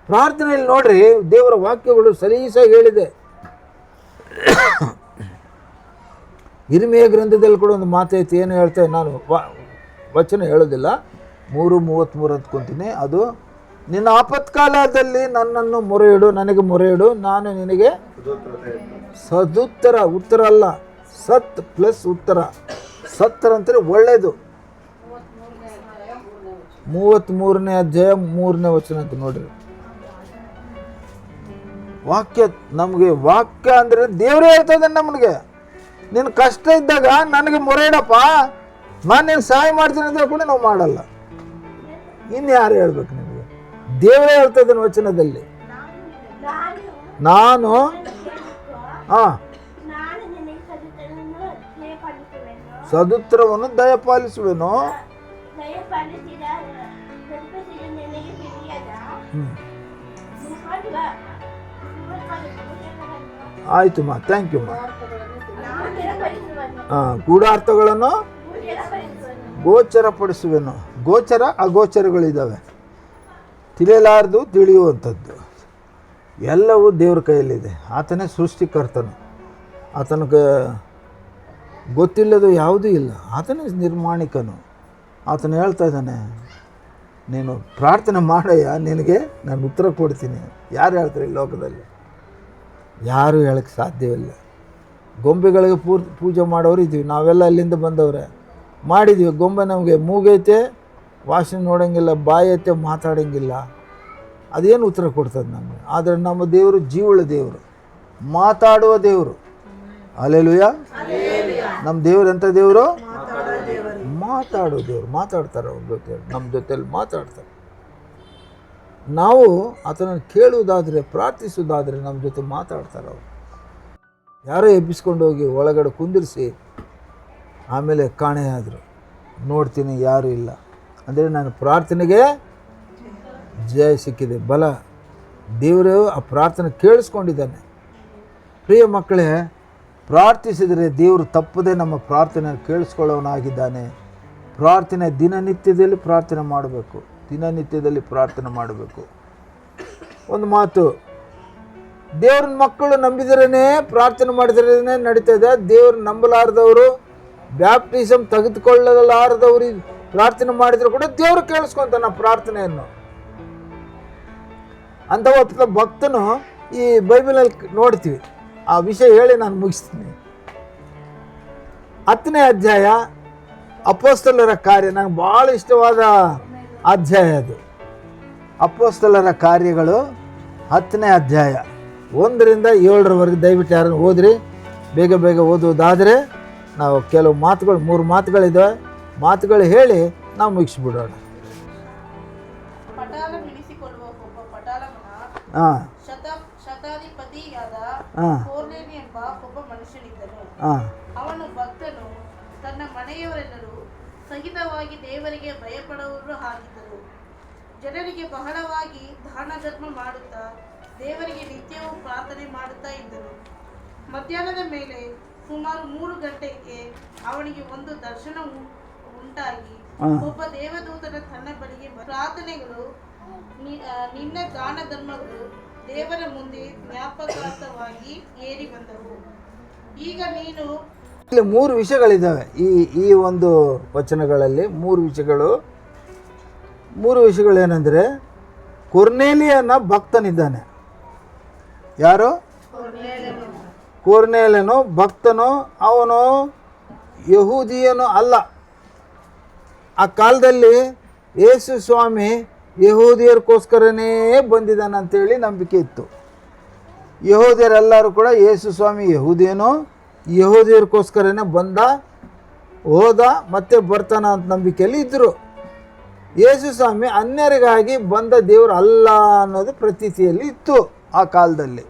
ಪ್ರಾರ್ಥನೆಯಲ್ಲಿ ನೋಡ್ರಿ, ದೇವರ ವಾಕ್ಯಗಳು ಸಲೀಸಾಗಿ ಹೇಳಿದೆ. ಹಿರಿಮೆಯ ಗ್ರಂಥದಲ್ಲಿ ಕೂಡ ಒಂದು ಮಾತೈತಿ, ಏನು ಹೇಳ್ತೇವೆ, ನಾನು ವಚನ ಹೇಳೋದಿಲ್ಲ, 3:33 ಅಂದ್ಕೊತೀನಿ. ಅದು ನಿನ್ನ ಆಪತ್ಕಾಲದಲ್ಲಿ ನನ್ನನ್ನು ಮೊರೆಯಿಡು, ನನಗೆ ಮೊರೆಯಿಡು, ನಾನು ನಿನಗೆ ಉತ್ತರ ಅಲ್ಲ, ಸತ್ ಪ್ಲಸ್ ಉತ್ತರ. ಸತ್ತರ ಅಂತಾರೆ ಒಳ್ಳೆಯದು. 33ನೇ ಅಧ್ಯಾಯ 3ನೇ ವಚನ ಅಂತ ನೋಡ್ರಿ. ವಾಕ್ಯ ನಮಗೆ, ವಾಕ್ಯ ಅಂದರೆ ದೇವರೇ ಹೇಳ್ತದೆ ನಮಗೆ. ನಿನ್ನ ಕಷ್ಟ ಇದ್ದಾಗ ನನಗೆ ಮೊರೆ ಇಡಪ್ಪ, ನಾನು ನೀನು ಸಹಾಯ ಮಾಡ್ತೀನಿ ಅಂದರೆ ಕೂಡ ನಾವು ಮಾಡಲ್ಲ. ಇನ್ನು ಯಾರು ಹೇಳ್ಬೇಕು ನಿಮಗೆ? ದೇವರೇ ಹೇಳ್ತದೆ ವಚನದಲ್ಲಿ. ನಾನು ಸದುತ್ತರವನ್ನು ದಯಪಾಲಿಸುವೆನು. ಆಯ್ತು ಮಾ, ಥ್ಯಾಂಕ್ ಯು ಮಾ. ಗೂಢಾರ್ಥಗಳನ್ನು ಗೋಚರಪಡಿಸುವೆನು. ಗೋಚರ ಅಗೋಚರಗಳಿದ್ದಾವೆ, ತಿಳಿಯಲಾರದು ತಿಳಿಯುವಂಥದ್ದು ಎಲ್ಲವೂ ದೇವ್ರ ಕೈಯಲ್ಲಿದೆ. ಆತನೇ ಸೃಷ್ಟಿಕರ್ತನು, ಆತನಿಗೆ ಗೊತ್ತಿಲ್ಲದು ಯಾವುದೂ ಇಲ್ಲ. ಆತನೇ ನಿರ್ಮಾಣಿಕನು. ಆತನು ಹೇಳ್ತಾ ಇದ್ದಾನೆ, ನೀನು ಪ್ರಾರ್ಥನೆ ಮಾಡಯ್ಯ, ನಿನಗೆ ನಾನು ಉತ್ತರ ಕೊಡ್ತೀನಿ. ಯಾರು ಹೇಳ್ತಾರೆ ಈ ಲೋಕದಲ್ಲಿ? ಯಾರೂ ಹೇಳಕ್ಕೆ ಸಾಧ್ಯವಿಲ್ಲ. ಗೊಂಬೆಗಳಿಗೆ ಪೂಜೆ ಮಾಡೋರು ಇದ್ದೀವಿ, ನಾವೆಲ್ಲ ಅಲ್ಲಿಂದ ಬಂದವ್ರೆ, ಮಾಡಿದ್ದೀವಿ. ಗೊಂಬೆ ನಮಗೆ ಮೂಗೈತೆ, ವಾಸನೆ ನೋಡೋಂಗಿಲ್ಲ, ಬಾಯಿ ಐತೆ, ಮಾತಾಡೋಂಗಿಲ್ಲ. ಅದೇನು ಉತ್ತರ ಕೊಡ್ತದೆ ನಮಗೆ? ಆದರೆ ನಮ್ಮ ದೇವರು ಜೀವಳ ದೇವರು, ಮಾತಾಡುವ ದೇವರು. ಹಲ್ಲೆಲೂಯ. ನಮ್ಮ ದೇವರು ಎಂಥ ದೇವರು? ಮಾತಾಡೋ ದೇವರು. ಮಾತಾಡ್ತಾರೆ ಅವ್ರ ಜೊತೆ, ನಮ್ಮ ಜೊತೆಯಲ್ಲಿ ಮಾತಾಡ್ತಾರೆ. ನಾವು ಆತನನ್ನು ಕೇಳುವುದಾದರೆ, ಪ್ರಾರ್ಥಿಸುವುದಾದರೆ ನಮ್ಮ ಜೊತೆ ಮಾತಾಡ್ತಾರೆ ಅವರು. ಯಾರೋ ಎಬ್ಬಿಸ್ಕೊಂಡು ಹೋಗಿ ಒಳಗಡೆ ಕುಂದಿರಿಸಿ ಆಮೇಲೆ ಕಾಣೆಯಾದರು, ನೋಡ್ತೀನಿ ಯಾರೂ ಇಲ್ಲ ಅಂದರೆ ನನ್ನ ಪ್ರಾರ್ಥನೆಗೆ ಜಯ ಸಿಕ್ಕಿದೆ, ಬಲ. ದೇವರು ಆ ಪ್ರಾರ್ಥನೆ ಕೇಳಿಸ್ಕೊಂಡಿದ್ದಾನೆ. ಪ್ರಿಯ ಮಕ್ಕಳೇ, ಪ್ರಾರ್ಥಿಸಿದರೆ ದೇವರು ತಪ್ಪದೆ ನಮ್ಮ ಪ್ರಾರ್ಥನೆಯನ್ನು ಕೇಳಿಸ್ಕೊಳ್ಳೋನಾಗಿದ್ದಾನೆ. ಪ್ರಾರ್ಥನೆ ದಿನನಿತ್ಯದಲ್ಲಿ ಪ್ರಾರ್ಥನೆ ಮಾಡಬೇಕು, ದಿನನಿತ್ಯದಲ್ಲಿ ಪ್ರಾರ್ಥನೆ ಮಾಡಬೇಕು. ಒಂದು ಮಾತು, ದೇವ್ರ ಮಕ್ಕಳು ನಂಬಿದ್ರೇ ಪ್ರಾರ್ಥನೆ ಮಾಡಿದ್ರೇ ನಡೀತಾ ಇದೆ. ದೇವ್ರು ನಂಬಲಾರದವರು, ಬ್ಯಾಪ್ಟಿಸಮ್ ತೆಗೆದುಕೊಳ್ಳಲಾರದವರು ಪ್ರಾರ್ಥನೆ ಮಾಡಿದ್ರು ಕೂಡ ದೇವರು ಕೇಳಿಸ್ಕೊಂತಾನ ಪ್ರಾರ್ಥನೆಯನ್ನು. ಅಂತ ಒಬ್ಬ ಭಕ್ತನು ಈ ಬೈಬಲಲ್ಲಿ ನೋಡ್ತೀವಿ. ಆ ವಿಷಯ ಹೇಳಿ ನಾನು ಮುಗಿಸ್ತೀನಿ. 10ನೇ ಅಧ್ಯಾಯ ಅಪೊಸ್ತಲರ ಕಾರ್ಯ, ನನಗೆ ಭಾಳ ಇಷ್ಟವಾದ ಅಧ್ಯಾಯ ಅದು. ಅಪೊಸ್ತಲರ ಕಾರ್ಯಗಳು 10ನೇ ಅಧ್ಯಾಯ 1ರಿಂದ 7ರವರೆಗೆ ದಯವಿಟ್ಟು ಯಾರನ್ನು ಓದ್ರಿ. ಬೇಗ ಬೇಗ ಓದುವುದಾದರೆ ನಾವು ಕೆಲವು ಮಾತುಗಳು, 3 ಮಾತುಗಳಿದ್ದಾವೆ, ಮಾತುಗಳು ಹೇಳಿ ನಾವು ಮುಗಿಸ್ಬಿಡೋಣ. ಶತಾಧಿಪತಿಯಾದ ಕೊರ್ನೇಲಿ ಎಂಬ ಒಬ್ಬ ಮನುಷ್ಯನಿದ್ದನು. ಅವನು ಭಕ್ತನು, ತನ್ನ ಮನೆಯವರೆಲ್ಲರೂ ಸಹಿತವಾಗಿ ದೇವರಿಗೆ ಭಯಪಡುವವರು ಆಗಿದ್ದರು. ಜನರಿಗೆ ಬಹಳವಾಗಿ ದಾನ ಧರ್ಮ ಮಾಡುತ್ತಾ ದೇವರಿಗೆ ನಿತ್ಯವೂ ಪ್ರಾರ್ಥನೆ ಮಾಡುತ್ತಾ ಇದ್ದನು. ಮಧ್ಯಾಹ್ನದ ಮೇಲೆ ಸುಮಾರು 3 ಗಂಟೆಗೆ ಅವನಿಗೆ ಒಂದು ದರ್ಶನ ಉಂಟಾಗಿ ಒಬ್ಬ ದೇವದೂತನ ತನ್ನ ಬಳಿಗೆ, ಪ್ರಾರ್ಥನೆಗಳು ನಿನ್ನ ದಾನ ಧರ್ಮಗಳು ದೇವರ ಮುಂದೆ ಜ್ಞಾಪಕಾರ್ಥವಾಗಿ ಏರಿ ಬಂದವು. ಈಗ ನೀನು, ಇಲ್ಲಿ 3 ವಿಷಯಗಳಿದ್ದಾವೆ ಈ ಒಂದು ವಚನಗಳಲ್ಲಿ. 3 ವಿಷಯಗಳೇನೆಂದರೆ, ಕೊರ್ನೇಲಿಯನ ಭಕ್ತನಿದ್ದಾನೆ. ಯಾರು? ಕೊರ್ನೇಲಿಯನು ಭಕ್ತನು. ಅವನು ಯಹೂದಿಯನು ಅಲ್ಲ. ಆ ಕಾಲದಲ್ಲಿ ಯೇಸು ಸ್ವಾಮಿ ಯಹೂದಿಯರಿಗೋಸ್ಕರನೇ ಬಂದಿದ್ದಾನೆ ಅಂತೇಳಿ ನಂಬಿಕೆ ಇತ್ತು. ಯಹೂದಿಯರೆಲ್ಲರೂ ಕೂಡ ಯೇಸು ಸ್ವಾಮಿ ಯಹೂದಿಯನು, ಯಹೂದಿಯರಿಗೋಸ್ಕರನೇ ಬಂದ, ಹೋದ, ಮತ್ತೆ ಬರ್ತಾನ ಅಂತ ನಂಬಿಕೆಯಲ್ಲಿ ಇದ್ದರು. ಯೇಸು ಸ್ವಾಮಿ ಅನ್ಯರಿಗಾಗಿ ಬಂದ ದೇವರು ಅಲ್ಲ ಅನ್ನೋದು ಪ್ರತೀತಿಯಲ್ಲಿ ಇತ್ತು ಆ ಕಾಲದಲ್ಲಿ.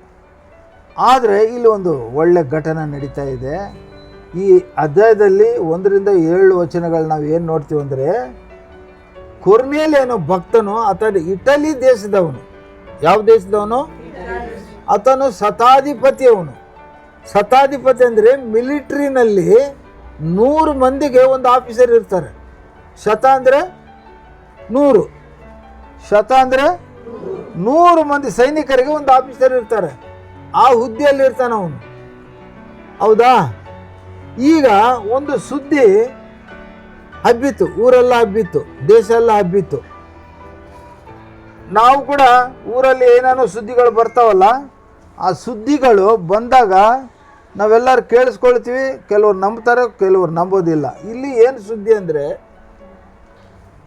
ಆದರೆ ಇಲ್ಲಿ ಒಂದು ಒಳ್ಳೆ ಘಟನೆ ನಡೀತಾ ಇದೆ. ಈ ಅಧ್ಯಾಯದಲ್ಲಿ 1ರಿಂದ 7 ವಚನಗಳು ನಾವು ಏನು ನೋಡ್ತೀವಿ ಅಂದರೆ, ಕೊರ್ನೇಲಿಯನು ಭಕ್ತನು, ಆತ ಇಟಲಿ ದೇಶದವನು. ಯಾವ ದೇಶದವನು? ಆತನು ಶತಾಧಿಪತಿ. ಅವನು ಶತಾಧಿಪತಿ ಅಂದರೆ ಮಿಲಿಟ್ರಿನಲ್ಲಿ 100 ಮಂದಿಗೆ ಒಂದು ಆಫೀಸರ್ ಇರ್ತಾರೆ. ಶತ ಅಂದರೆ 100, ಶತ ಅಂದರೆ 100 ಮಂದಿ ಸೈನಿಕರಿಗೆ ಒಂದು ಆಫೀಸರ್ ಇರ್ತಾರೆ. ಆ ಹುದ್ದೆಯಲ್ಲಿ ಇರ್ತಾನೆ ಅವನು. ಹೌದಾ? ಈಗ ಒಂದು ಸುದ್ದಿ ಹಬ್ಬಿತ್ತು, ಊರೆಲ್ಲ ಹಬ್ಬಿತ್ತು, ದೇಶ ಎಲ್ಲ ಹಬ್ಬಿತ್ತು. ನಾವು ಕೂಡ ಊರಲ್ಲಿ ಏನೇನೋ ಸುದ್ದಿಗಳು ಬರ್ತಾವಲ್ಲ, ಆ ಸುದ್ದಿಗಳು ಬಂದಾಗ ನಾವೆಲ್ಲರೂ ಕೇಳಿಸ್ಕೊಳ್ತೀವಿ. ಕೆಲವ್ರು ನಂಬ್ತಾರೆ, ಕೆಲವ್ರು ನಂಬೋದಿಲ್ಲ. ಇಲ್ಲಿ ಏನು ಸುದ್ದಿ ಅಂದರೆ,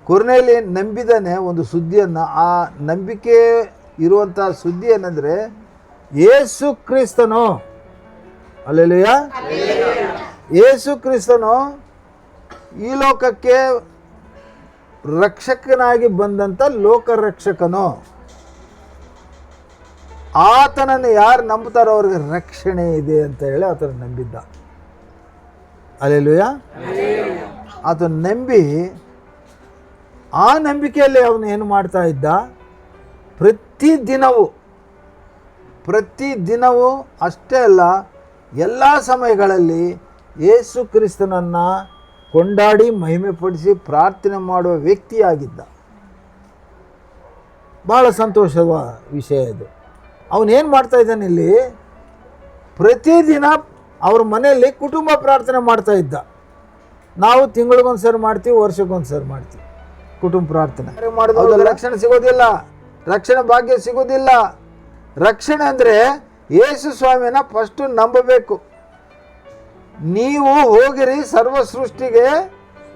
ಕೊರ್ನೇಲಿ ನಂಬಿದಾನೆ ಒಂದು ಸುದ್ದಿಯನ್ನು. ಆ ನಂಬಿಕೆ ಇರುವಂಥ ಸುದ್ದಿ ಏನಂದರೆ, ಯೇಸು ಕ್ರಿಸ್ತನು, ಅಲ್ಲೆಲೂಯಾ, ಯೇಸು ಕ್ರಿಸ್ತನು ಈ ಲೋಕಕ್ಕೆ ರಕ್ಷಕನಾಗಿ ಬಂದಂಥ ಲೋಕರಕ್ಷಕನು. ಆತನನ್ನು ಯಾರು ನಂಬುತ್ತಾರೋ ಅವ್ರಿಗೆ ರಕ್ಷಣೆ ಇದೆ ಅಂತ ಹೇಳಿ ಆತನ ನಂಬಿದ್ದ. ಅಲ್ಲೆಲೂಯಾ. ಆತನ ನಂಬಿ ಆ ನಂಬಿಕೆಯಲ್ಲಿ ಅವನು ಏನು ಮಾಡ್ತಾ ಇದ್ದ? ಪ್ರತಿದಿನವೂ ಅಷ್ಟೇ ಅಲ್ಲ, ಎಲ್ಲ ಸಮಯಗಳಲ್ಲಿ ಯೇಸು ಕ್ರಿಸ್ತನನ್ನು ಕೊಂಡಾಡಿ ಮಹಿಮೆಪಡಿಸಿ ಪ್ರಾರ್ಥನೆ ಮಾಡುವ ವ್ಯಕ್ತಿಯಾಗಿದ್ದ. ಭಾಳ ಸಂತೋಷದ ವಿಷಯ ಇದು. ಅವನೇನು ಮಾಡ್ತಾ ಇದ್ದಾನೆ ಇಲ್ಲಿ? ಪ್ರತಿದಿನ ಅವ್ರ ಮನೆಯಲ್ಲಿ ಕುಟುಂಬ ಪ್ರಾರ್ಥನೆ ಮಾಡ್ತಾ ಇದ್ದ. ನಾವು ತಿಂಗಳಿಗೊಂದ್ಸರಿ ಮಾಡ್ತೀವಿ, ವರ್ಷಕ್ಕೊಂದ್ಸರಿ ಮಾಡ್ತೀವಿ ಕುಟುಂಬ ಪ್ರಾರ್ಥನೆ ಮಾಡೋದು. ರಕ್ಷಣೆ ಸಿಗೋದಿಲ್ಲ, ರಕ್ಷಣೆ ಭಾಗ್ಯ ಸಿಗೋದಿಲ್ಲ. ರಕ್ಷಣೆ ಅಂದರೆ ಯೇಸು ಸ್ವಾಮಿನ ಫಸ್ಟು ನಂಬಬೇಕು. ನೀವು ಹೋಗಿರಿ, ಸರ್ವ ಸೃಷ್ಟಿಗೆ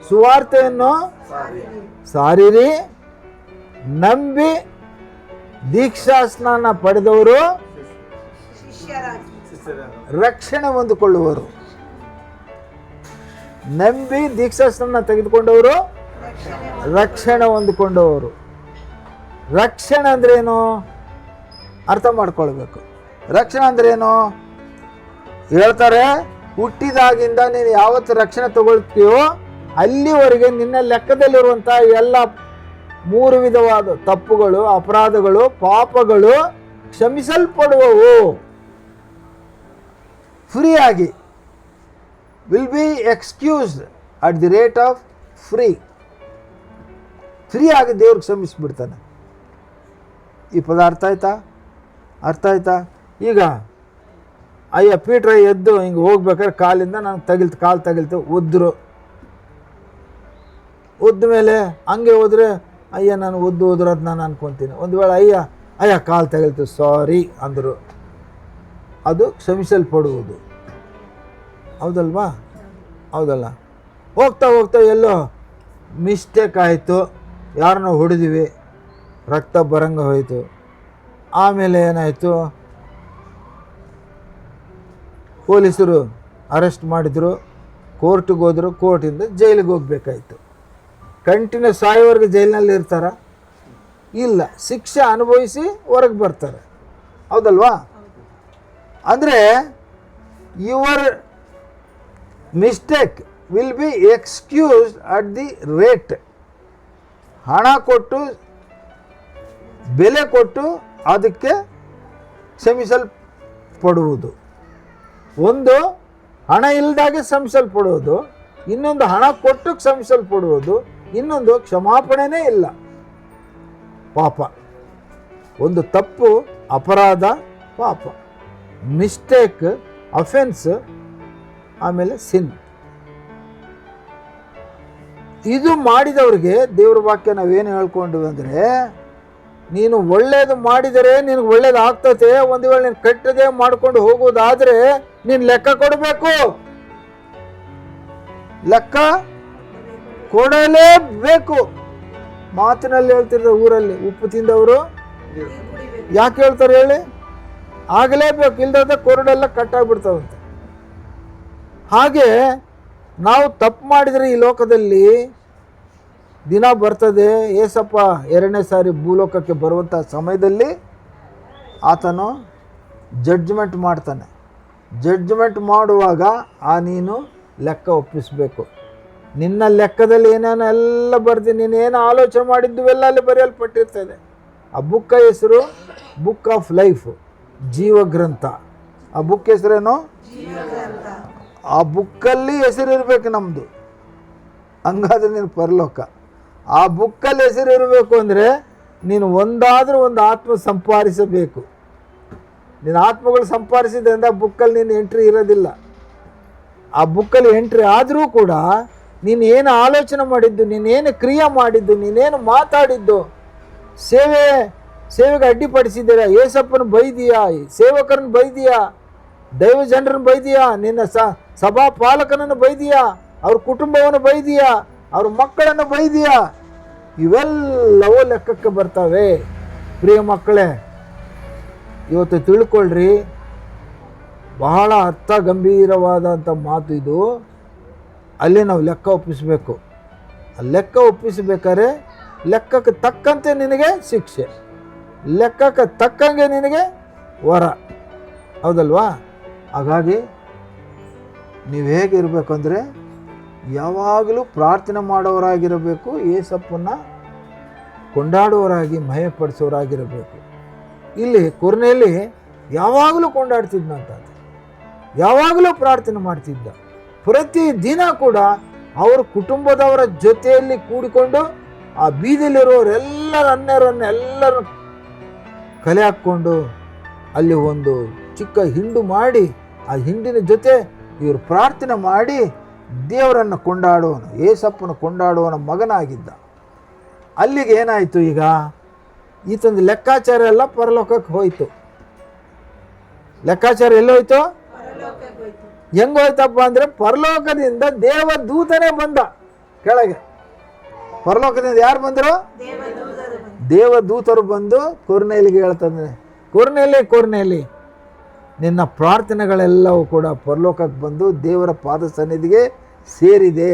ಸುವಾರ್ತೆಯನ್ನು ಸಾರಿರಿ, ನಂಬಿ ದೀಕ್ಷಾ ಸ್ನಾನ ಪಡೆದವರು ರಕ್ಷಣೆ ಹೊಂದಿಕೊಳ್ಳುವರು. ನಂಬಿ ದೀಕ್ಷಾ ಸ್ನಾನ ತೆಗೆದುಕೊಂಡವರು ರಕ್ಷಣೆ ಹೊಂದಿಕೊಂಡವರು. ರಕ್ಷಣೆ ಅಂದ್ರೇನು ಅರ್ಥ ಮಾಡ್ಕೊಳ್ಬೇಕು. ರಕ್ಷಣೆ ಅಂದ್ರೇನು ಹೇಳ್ತಾರೆ, ಹುಟ್ಟಿದಾಗಿಂದ ನೀನು ಯಾವತ್ತು ರಕ್ಷಣೆ ತಗೊಳ್ತೀಯೋ ಅಲ್ಲಿವರೆಗೆ ನಿನ್ನ ಲೆಕ್ಕದಲ್ಲಿರುವಂಥ ಎಲ್ಲ 3 ವಿಧವಾದ ತಪ್ಪುಗಳು, ಅಪರಾಧಗಳು, ಪಾಪಗಳು ಕ್ಷಮಿಸಲ್ಪಡುವವು. ಫ್ರೀಯಾಗಿ will be excused at the rate of ಫ್ರೀಯಾಗಿ ದೇವ್ರಿಗೆ ಕ್ಷಮಿಸಿಬಿಡ್ತಾನೆ. ಈ ಪದ ಅರ್ಥ ಆಯ್ತಾ? ಈಗ ಅಯ್ಯ ಪೀಟ್ರ ಎದ್ದು ಹಿಂಗೆ ಹೋಗ್ಬೇಕಾದ್ರೆ ಕಾಲಿಂದ ನಾನು ಕಾಲು ತಗಿಲ್ತು, ಉದ್ದ ಮೇಲೆ ಹಂಗೆ ಹೋದರೆ ಅಯ್ಯ ನಾನು ಹೋದ್ರು ಅಂತ ನಾನು ಅನ್ಕೊತೀನಿ. ಒಂದು ವೇಳೆ ಅಯ್ಯ ಕಾಲು ತಗಿಲ್ತು ಸಾರಿ ಅಂದರು, ಅದು ಕ್ಷಮಿಸಲ್ಪಡುವುದು. ಹೌದಲ್ಲ? ಹೋಗ್ತಾ ಎಲ್ಲೋ ಮಿಸ್ಟೇಕ್ ಆಯಿತು, ಯಾರನ್ನೋ ಹೊಡೆದಿವಿ, ರಕ್ತ ಬರಂಗ ಹೋಯಿತು. ಆಮೇಲೆ ಏನಾಯಿತು, ಪೊಲೀಸರು ಅರೆಸ್ಟ್ ಮಾಡಿದರು, ಕೋರ್ಟಿಗೆ ಹೋದರು, ಕೋರ್ಟಿಂದ ಜೈಲಿಗೆ ಹೋಗ್ಬೇಕಾಯ್ತು. ಕಂಟಿನ್ಯೂಸ್ ಸಾಯೋವರೆಗೆ ಜೈಲಿನಲ್ಲಿ ಇರ್ತಾರ? ಇಲ್ಲ, ಶಿಕ್ಷೆ ಅನುಭವಿಸಿ ಹೊರಗೆ ಬರ್ತಾರೆ. ಹೌದಲ್ವಾ? ಅಂದರೆ your mistake will be excused at the rate. ಹಣ ಕೊಟ್ಟು, ಬೆಲೆ ಕೊಟ್ಟು ಅದಕ್ಕೆ ಕ್ಷಮಿಸಲ್ಪಡುವುದು. ಒಂದು ಹಣ ಇಲ್ಲದಾಗೆ ಕ್ಷಮಿಸಲ್ಪಡುವುದು, ಇನ್ನೊಂದು ಹಣ ಕೊಟ್ಟು ಕ್ಷಮಿಸಲ್ಪಡುವುದು, ಇನ್ನೊಂದು ಕ್ಷಮಾಪಣೆನೇ ಇಲ್ಲ. ಪಾಪ ಒಂದು ತಪ್ಪು, ಅಪರಾಧ, ಪಾಪ, ಮಿಸ್ಟೇಕ್, ಅಫೆನ್ಸ್, ಆಮೇಲೆ ಸಿನ್. ಇದು ಮಾಡಿದವ್ರಿಗೆ ದೇವ್ರ ವಾಕ್ಯ ನಾವೇನು ಹೇಳ್ಕೊಂಡ್ವಿ ಅಂದರೆ, ನೀನು ಒಳ್ಳೇದು ಮಾಡಿದರೆ ನಿನಗೆ ಒಳ್ಳೇದು ಆಗ್ತದೆ. ಒಂದು ವೇಳೆ ನೀನು ಕೆಟ್ಟದೇ ಮಾಡ್ಕೊಂಡು ಹೋಗೋದಾದರೆ ನೀನು ಲೆಕ್ಕ ಕೊಡಬೇಕು. ಲೆಕ್ಕ ಕೊಡಲೇಬೇಕು. ಮಾತಿನಲ್ಲಿ ಹೇಳ್ತಿರ್ತಾರೆ ಊರಲ್ಲಿ, ಉಪ್ಪು ತಿಂದವರು ಯಾಕೆ ಹೇಳ್ತಾರೆ ಹೇಳಿ? ಆಗಲೇಬೇಕು, ಇಲ್ದಾದ್ರೆ ಕೊರಡೆಲ್ಲ ಕಟ್ಟಾಗ್ಬಿಡ್ತಾವಂತೆ. ಹಾಗೆ ನಾವು ತಪ್ಪು ಮಾಡಿದರೆ ಈ ಲೋಕದಲ್ಲಿ ದಿನ ಬರ್ತದೆ. ಏಸಪ್ಪ 2ನೇ ಸಾರಿ ಭೂಲೋಕಕ್ಕೆ ಬರುವಂಥ ಸಮಯದಲ್ಲಿ ಆತನು ಜಡ್ಜ್ಮೆಂಟ್ ಮಾಡ್ತಾನೆ. ಜಡ್ಜ್ಮೆಂಟ್ ಮಾಡುವಾಗ ನೀನು ಲೆಕ್ಕ ಒಪ್ಪಿಸಬೇಕು. ನಿನ್ನ ಲೆಕ್ಕದಲ್ಲಿ ಏನೇನೋ ಎಲ್ಲ ಬರ್ದು ನೀನೇನು ಆಲೋಚನೆ ಮಾಡಿದ್ದು ಎಲ್ಲ ಅಲ್ಲಿ ಬರೆಯಲ್ಪಟ್ಟಿರ್ತದೆ. ಆ ಬುಕ್ಕ ಹೆಸರು ಬುಕ್ ಆಫ್ ಲೈಫ್, ಜೀವ ಗ್ರಂಥ. ಆ ಬುಕ್ ಹೆಸರೇನು? ಆ ಬುಕ್ಕಲ್ಲಿ ಹೆಸರಿರ್ಬೇಕು ನಮ್ಮದು, ಹಂಗಾದ್ರೆ ನೀನು ಪರಲೋಕ. ಆ ಬುಕ್ಕಲ್ಲಿ ಹೆಸರಿರಬೇಕು ಅಂದರೆ ನೀನು ಒಂದಾದರೂ ಒಂದು ಆತ್ಮ ಸಂಪಾದಿಸಬೇಕು. ನೀನು ಆತ್ಮಗಳು ಸಂಪಾದಿಸಿದೆ ಅಂದರೆ ಆ ಬುಕ್ಕಲ್ಲಿ ನೀನು ಎಂಟ್ರಿ ಇರೋದಿಲ್ಲ. ಆ ಬುಕ್ಕಲ್ಲಿ ಎಂಟ್ರಿ ಆದರೂ ಕೂಡ ನೀನು ಏನು ಆಲೋಚನೆ ಮಾಡಿದ್ದು, ನೀನೇನು ಕ್ರಿಯೆ ಮಾಡಿದ್ದು, ನೀನೇನು ಮಾತಾಡಿದ್ದು, ಸೇವೆಗೆ ಅಡ್ಡಿಪಡಿಸಿದ್ದೀರ, ಏಸಪ್ಪನ ಬೈದೀಯಾ, ಸೇವಕರನ್ನು ಬೈದೀಯಾ, ದೈವ ಜನರನ್ನು ಬೈದೀಯಾ, ನಿನ್ನ ಸಭಾ ಪಾಲಕನನ್ನು ಬೈದೀಯಾ, ಅವ್ರ ಕುಟುಂಬವನ್ನು ಬೈದೀಯಾ, ಅವ್ರ ಮಕ್ಕಳನ್ನು ಬೈದೀಯಾ, ಇವೆಲ್ಲವೂ ಲೆಕ್ಕಕ್ಕೆ ಬರ್ತವೆ. ಪ್ರಿಯ ಮಕ್ಕಳೇ, ಇವತ್ತು ತಿಳ್ಕೊಳ್ರಿ, ಬಹಳ ಅರ್ಥ ಗಂಭೀರವಾದಂಥ ಮಾತು ಇದು. ಅಲ್ಲಿ ನಾವು ಲೆಕ್ಕ ಒಪ್ಪಿಸಬೇಕು. ಆ ಲೆಕ್ಕ ಒಪ್ಪಿಸಬೇಕಾದ್ರೆ ಲೆಕ್ಕಕ್ಕೆ ತಕ್ಕಂತೆ ನಿನಗೆ ಶಿಕ್ಷೆ, ಲೆಕ್ಕಕ್ಕೆ ತಕ್ಕಂಗೆ ನಿನಗೆ ವರ, ಹೌದಲ್ವಾ? ಹಾಗಾಗಿ ನೀವು ಹೇಗಿರಬೇಕು ಅಂದರೆ ಯಾವಾಗಲೂ ಪ್ರಾರ್ಥನೆ ಮಾಡೋರಾಗಿರಬೇಕು, ಏಸಪ್ಪನ್ನ ಕೊಂಡಾಡುವವರಾಗಿ ಮಹಿಮೆಪಡಿಸೋರಾಗಿರಬೇಕು. ಇಲ್ಲಿ ಕೊರ್ನೇಲಿ ಯಾವಾಗಲೂ ಕೊಂಡಾಡ್ತಿದ್ನಂತ, ಯಾವಾಗಲೂ ಪ್ರಾರ್ಥನೆ ಮಾಡ್ತಿದ್ದ. ಪ್ರತಿ ದಿನ ಕೂಡ ಅವ್ರ ಕುಟುಂಬದವರ ಜೊತೆಯಲ್ಲಿ ಕೂಡಿಕೊಂಡು ಆ ಬೀದಿಲಿರೋರೆಲ್ಲರ ಎಲ್ಲರೂ ಕಲೆ ಹಾಕ್ಕೊಂಡು ಅಲ್ಲಿ ಒಂದು ಚಿಕ್ಕ ಹಿಂಡು ಮಾಡಿ ಆ ಹಿಂಡಿನ ಜೊತೆ ಇವರು ಪ್ರಾರ್ಥನೆ ಮಾಡಿ ದೇವರನ್ನು ಕೊಂಡಾಡುವನು, ಏಸಪ್ಪನ ಕೊಂಡಾಡುವನ ಮಗನಾಗಿದ್ದ. ಅಲ್ಲಿಗೆ ಏನಾಯಿತು, ಈಗ ಈತಂದು ಲೆಕ್ಕಾಚಾರ ಎಲ್ಲ ಪರಲೋಕಕ್ಕೆ ಹೋಯಿತು. ಲೆಕ್ಕಾಚಾರ ಎಲ್ಲೋಯ್ತು? ಹೆಂಗೆ ಹೋಯ್ತಪ್ಪ ಅಂದರೆ ಪರಲೋಕದಿಂದ ದೇವದೂತನೇ ಬಂದ ಕೆಳಗೆ. ಪರಲೋಕದಿಂದ ಯಾರು ಬಂದರು? ದೇವದೂತರು ಬಂದು ಕೊರ್ನೇಲಿಗೆ ಹೇಳ್ತಂದ್ರೆ, ಕೊರ್ನೇಲಿ ನಿನ್ನ ಪ್ರಾರ್ಥನೆಗಳೆಲ್ಲವೂ ಕೂಡ ಪರಲೋಕಕ್ಕೆ ಬಂದು ದೇವರ ಪಾದ ಸನ್ನಿಧಿಗೆ ಸೇರಿದೆ.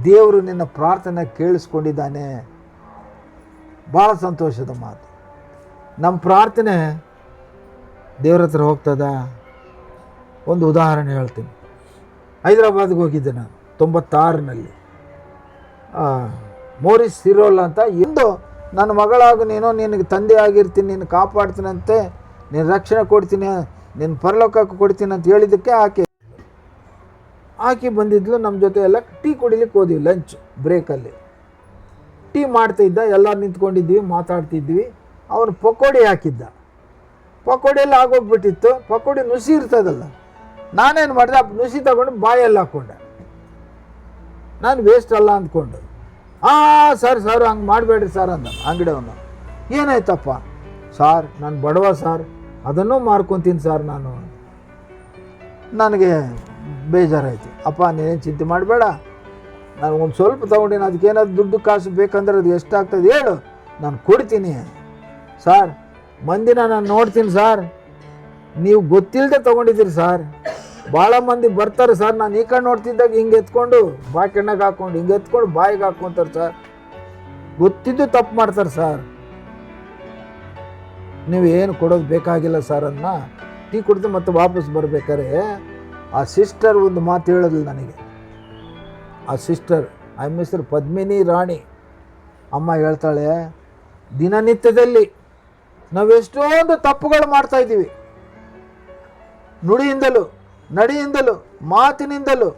ದೇವರು ನಿನ್ನ ಪ್ರಾರ್ಥನೆ ಕೇಳಿಸ್ಕೊಂಡಿದ್ದಾನೆ. ಭಾಳ ಸಂತೋಷದ ಮಾತು. ನಮ್ಮ ಪ್ರಾರ್ಥನೆ ದೇವ್ರ ಹತ್ರ ಹೋಗ್ತದ? ಒಂದು ಉದಾಹರಣೆ ಹೇಳ್ತೀನಿ. ಹೈದರಾಬಾದ್ಗೆ ಹೋಗಿದ್ದೆ ನಾನು 96ರಲ್ಲಿ. ಮೋರಿಸ್ ಸಿರೋಲ್ ಅಂತ ಎಂದು ನನ್ನ ಮಗಳಾಗು ನೀನು, ನಿನಗೆ ತಂದೆ ಆಗಿರ್ತೀನಿ, ನೀನು ಕಾಪಾಡ್ತೀನಂತೆ, ನೀನು ರಕ್ಷಣೆ ಕೊಡ್ತೀನಿ, ನಿನ್ನ ಪರಲೋಕಕ್ಕೆ ಕೊಡ್ತೀನಿ ಅಂತ ಹೇಳಿದ್ದಕ್ಕೆ ಆಕೆ ಬಂದಿದ್ಲು. ನಮ್ಮ ಜೊತೆ ಎಲ್ಲ ಟೀ ಕುಡಿಲಿಕ್ಕೆ ಹೋದ್ವಿ, ಲಂಚ್ ಬ್ರೇಕಲ್ಲಿ ಟೀ ಮಾಡ್ತಾಯಿದ್ದ, ಎಲ್ಲ ನಿಂತ್ಕೊಂಡಿದ್ವಿ, ಮಾತಾಡ್ತಿದ್ವಿ. ಅವನು ಪಕೋಡಿ ಹಾಕಿದ್ದ. ಪಕೋಡಿಯಲ್ಲಿ ಆಗೋಗ್ಬಿಟ್ಟಿತ್ತು. ಪಕೋಡಿ ನುಸಿ ಇರ್ತದಲ್ಲ, ನಾನೇನು ಮಾಡಿದೆ, ಆ ನುಸಿ ತಗೊಂಡು ಬಾಯಲ್ಲಿ ಹಾಕ್ಕೊಂಡೆ. ನಾನು ವೇಸ್ಟ್ ಅಲ್ಲ ಅಂದ್ಕೊಂಡು, ಸರ್ ಹಂಗೆ ಮಾಡಬೇಡ್ರಿ ಸರ್ ಅಂದ ಅಂಗಡಿಯವನು. ಏನಾಯ್ತಪ್ಪ? ಸಾರ್ ನಾನು ಬಡವ ಸಾರ್, ಅದನ್ನೂ ಮಾರ್ಕೊತೀನಿ ಸರ್ ನಾನು. ನನಗೆ ಬೇಜಾರಾಯಿತು. ಅಪ್ಪ ನೀನೇನು ಚಿಂತೆ ಮಾಡಬೇಡ, ನಾನು ಒಂದು ಸ್ವಲ್ಪ ತೊಗೊಂಡಿನಿ, ಅದಕ್ಕೇನಾದ್ರು ದುಡ್ಡು ಕಾಸು ಬೇಕಂದ್ರೆ ಅದು ಎಷ್ಟಾಗ್ತದೆ ಹೇಳು, ನಾನು ಕೊಡ್ತೀನಿ. ಸಾರ್ ಮಂದಿನ ನಾನು ನೋಡ್ತೀನಿ ಸಾರ್, ನೀವು ಗೊತ್ತಿಲ್ಲದೆ ತೊಗೊಂಡಿದ್ದೀರಿ ಸಾರ್, ಭಾಳ ಮಂದಿ ಬರ್ತಾರೆ ಸರ್, ನಾನು ಈ ಕಡೆ ನೋಡ್ತಿದ್ದಾಗ ಹಿಂಗೆ ಎತ್ಕೊಂಡು ಬಾಕೆಣ್ಣಗೆ ಹಾಕ್ಕೊಂಡು ಹಿಂಗೆ ಎತ್ಕೊಂಡು ಬಾಯಿಗೆ ಹಾಕ್ಕೊಂತಾರೆ ಸರ್, ಗೊತ್ತಿದ್ದು ತಪ್ಪು ಮಾಡ್ತಾರೆ ಸರ್, ನೀವು ಏನು ಕೊಡೋದು ಬೇಕಾಗಿಲ್ಲ ಸರ್ ಅನ್ನ ಟೀ ಕುಡಿದು ಮತ್ತೆ ವಾಪಸ್ ಬರ್ಬೇಕಾರೆ ಆ ಸಿಸ್ಟರ್ ಒಂದು ಮಾತು ಹೇಳೋದಿಲ್ಲ ನನಗೆ. ಆ ಸಿಸ್ಟರ್ ಹೆಸರು ಪದ್ಮಿನಿ ರಾಣಿ ಅಮ್ಮ ಹೇಳ್ತಾಳೆ, ದಿನನಿತ್ಯದಲ್ಲಿ ನಾವೆಷ್ಟೊಂದು ತಪ್ಪುಗಳು ಮಾಡ್ತಾಯಿದ್ದೀವಿ, ನುಡಿಯಿಂದಲೂ ನಡಿಯಿಂದಲೂ ಮಾತಿನಿಂದಲೂ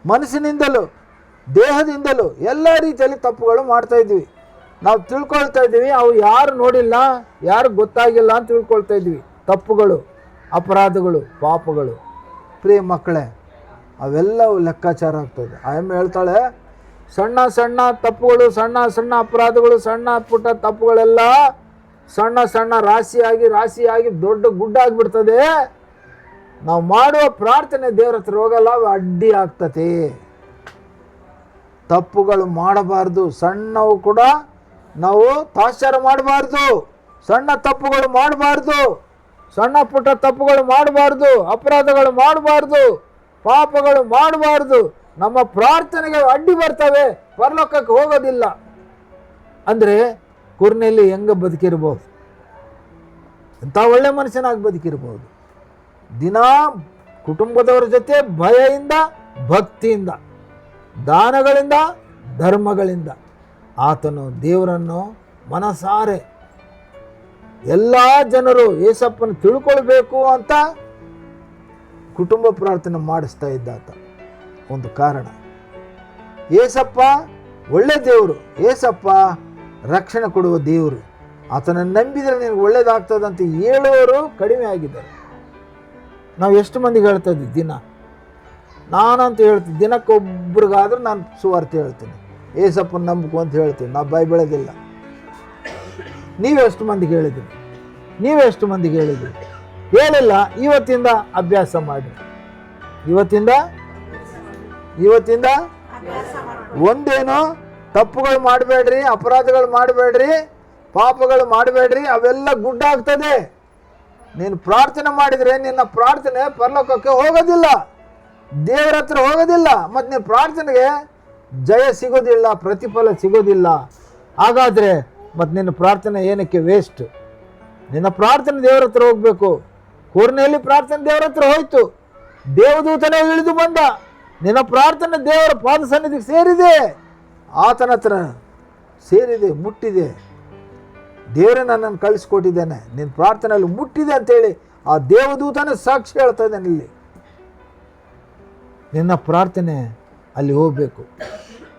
ಮನಸ್ಸಿನಿಂದಲೂ ದೇಹದಿಂದಲೂ ಎಲ್ಲ ರೀತಿಯಲ್ಲಿ ತಪ್ಪುಗಳು ಮಾಡ್ತಾಯಿದ್ವಿ. ನಾವು ತಿಳ್ಕೊಳ್ತಾ ಇದ್ದೀವಿ, ಅವು ಯಾರು ನೋಡಿಲ್ಲ, ಯಾರು ಗೊತ್ತಾಗಿಲ್ಲ ಅಂತ ತಿಳ್ಕೊಳ್ತಾ ಇದ್ವಿ. ತಪ್ಪುಗಳು, ಅಪರಾಧಗಳು, ಪಾಪಗಳು. ಪ್ರಿಯ ಮಕ್ಕಳೇ, ಅವೆಲ್ಲವೂ ಲೆಕ್ಕಾಚಾರ ಆಗ್ತದೆ. ಆಯಮ್ಮ ಹೇಳ್ತಾಳೆ, ಸಣ್ಣ ಸಣ್ಣ ತಪ್ಪುಗಳು, ಸಣ್ಣ ಸಣ್ಣ ಅಪರಾಧಗಳು, ಸಣ್ಣ ಪುಟ್ಟ ತಪ್ಪುಗಳೆಲ್ಲ ಸಣ್ಣ ಸಣ್ಣ ರಾಶಿಯಾಗಿ ದೊಡ್ಡ ಗುಡ್ಡ ಆಗಿಬಿಡ್ತದೆ. ನಾವು ಮಾಡುವ ಪ್ರಾರ್ಥನೆ ದೇವ್ರ ಹತ್ರ ಹೋಗಲ್ಲ, ಅವು ಅಡ್ಡಿ ಆಗ್ತದೆ. ತಪ್ಪುಗಳು ಮಾಡಬಾರ್ದು, ಸಣ್ಣವು ಕೂಡ ನಾವು ತಾತ್ಸಾರ ಮಾಡಬಾರ್ದು, ಸಣ್ಣ ತಪ್ಪುಗಳು ಮಾಡಬಾರ್ದು, ಸಣ್ಣ ಪುಟ್ಟ ತಪ್ಪುಗಳು ಮಾಡಬಾರ್ದು, ಅಪರಾಧಗಳು ಮಾಡಬಾರ್ದು, ಪಾಪಗಳು ಮಾಡಬಾರ್ದು. ನಮ್ಮ ಪ್ರಾರ್ಥನೆಗೆ ಅಡ್ಡಿ ಬರ್ತವೆ, ಪರಲೋಕಕ್ಕೆ ಹೋಗೋದಿಲ್ಲ. ಅಂದರೆ ಕೊರ್ನೇಲಿ ಹೆಂಗೆ ಬದುಕಿರ್ಬೋದು, ಎಂಥ ಒಳ್ಳೆ ಮನುಷ್ಯನಾಗಿ ಬದುಕಿರ್ಬೋದು. ದಿನ ಕುಟುಂಬದವರ ಜೊತೆ ಭಯದಿಂದ, ಭಕ್ತಿಯಿಂದ, ದಾನಗಳಿಂದ, ಧರ್ಮಗಳಿಂದ ಆತನು ದೇವರನ್ನು ಮನಸಾರೆ ಎಲ್ಲ ಜನರು ಏಸಪ್ಪನ ತಿಳ್ಕೊಳ್ಬೇಕು ಅಂತ ಕುಟುಂಬ ಪ್ರಾರ್ಥನೆ ಮಾಡಿಸ್ತಾ ಇದ್ದ ಆತ. ಒಂದು ಕಾರಣ, ಏಸಪ್ಪ ಒಳ್ಳೆ ದೇವರು, ಏಸಪ್ಪ ರಕ್ಷಣೆ ಕೊಡುವ ದೇವರು, ಆತನನ್ನು ನಂಬಿದರೆ ನಿನಗೆ ಒಳ್ಳೇದಾಗ್ತದಂತ ಹೇಳೋರು ಕಡಿಮೆ ಆಗಿದ್ದಾರೆ. ನಾವು ಎಷ್ಟು ಮಂದಿಗೆ ಹೇಳ್ತಾ ಇದ್ದೀವಿ ದಿನ? ನಾನಂತ ಹೇಳ್ತೀನಿ, ದಿನಕ್ಕೊಬ್ರಿಗಾದ್ರೂ ನಾನು ಸುವಾರ್ತೆ ಹೇಳ್ತೀನಿ, ಏಸಪ್ಪನ ನಂಬಿಕೊ ಅಂತ ಹೇಳ್ತೀನಿ. ನಾವು ಬೈಬೆಳೆದಿಲ್ಲ. ನೀವೆಷ್ಟು ಮಂದಿಗೆ ಹೇಳಿದ್ರಿ? ನೀವೆಷ್ಟು ಮಂದಿಗೆ ಹೇಳಿದ್ರಿ? ಹೇಳಿಲ್ಲ. ಇವತ್ತಿಂದ ಅಭ್ಯಾಸ ಮಾಡಿ. ಇವತ್ತಿಂದ ಒಂದೇನು ತಪ್ಪುಗಳು ಮಾಡಬೇಡ್ರಿ, ಅಪರಾಧಗಳು ಮಾಡಬೇಡ್ರಿ, ಪಾಪಗಳು ಮಾಡಬೇಡ್ರಿ. ಅವೆಲ್ಲ ಗುಡ್ಡ ಆಗ್ತದೆ. ನೀನು ಪ್ರಾರ್ಥನೆ ಮಾಡಿದರೆ ನಿನ್ನ ಪ್ರಾರ್ಥನೆ ಪರಲೋಕಕ್ಕೆ ಹೋಗೋದಿಲ್ಲ, ದೇವರ ಹತ್ರ ಹೋಗೋದಿಲ್ಲ. ಮತ್ತು ನಿನ್ನ ಪ್ರಾರ್ಥನೆಗೆ ಜಯ ಸಿಗೋದಿಲ್ಲ, ಪ್ರತಿಫಲ ಸಿಗೋದಿಲ್ಲ. ಹಾಗಾದರೆ ಮತ್ತು ನಿನ್ನ ಪ್ರಾರ್ಥನೆ ಏನಕ್ಕೆ ವೇಸ್ಟ್? ನಿನ್ನ ಪ್ರಾರ್ಥನೆ ದೇವರ ಹತ್ರ ಹೋಗಬೇಕು. ಕೊರ್ನೆಲಿ ಪ್ರಾರ್ಥನೆ ದೇವರ ಹತ್ರ ಹೋಯ್ತು, ದೇವದೂತನೇ ಇಳಿದು ಬಂದ. ನಿನ್ನ ಪ್ರಾರ್ಥನೆ ದೇವರ ಪಾದ ಸನ್ನಿಧಿಗೆ ಸೇರಿದೆ, ಆತನ ಹತ್ರ ಸೇರಿದೆ, ಮುಟ್ಟಿದೆ. ದೇವರೇ ನನ್ನನ್ನು ಕಳಿಸ್ಕೊಟ್ಟಿದ್ದೇನೆ, ನಿನ್ನ ಪ್ರಾರ್ಥನೆಯಲ್ಲಿ ಮುಟ್ಟಿದೆ ಅಂತೇಳಿ ಆ ದೇವದೂತನೇ ಸಾಕ್ಷಿ ಹೇಳ್ತಾ ಇದ್ದಾನೆ. ಇಲ್ಲಿ ನಿನ್ನ ಪ್ರಾರ್ಥನೆ ಅಲ್ಲಿ ಹೋಗಬೇಕು.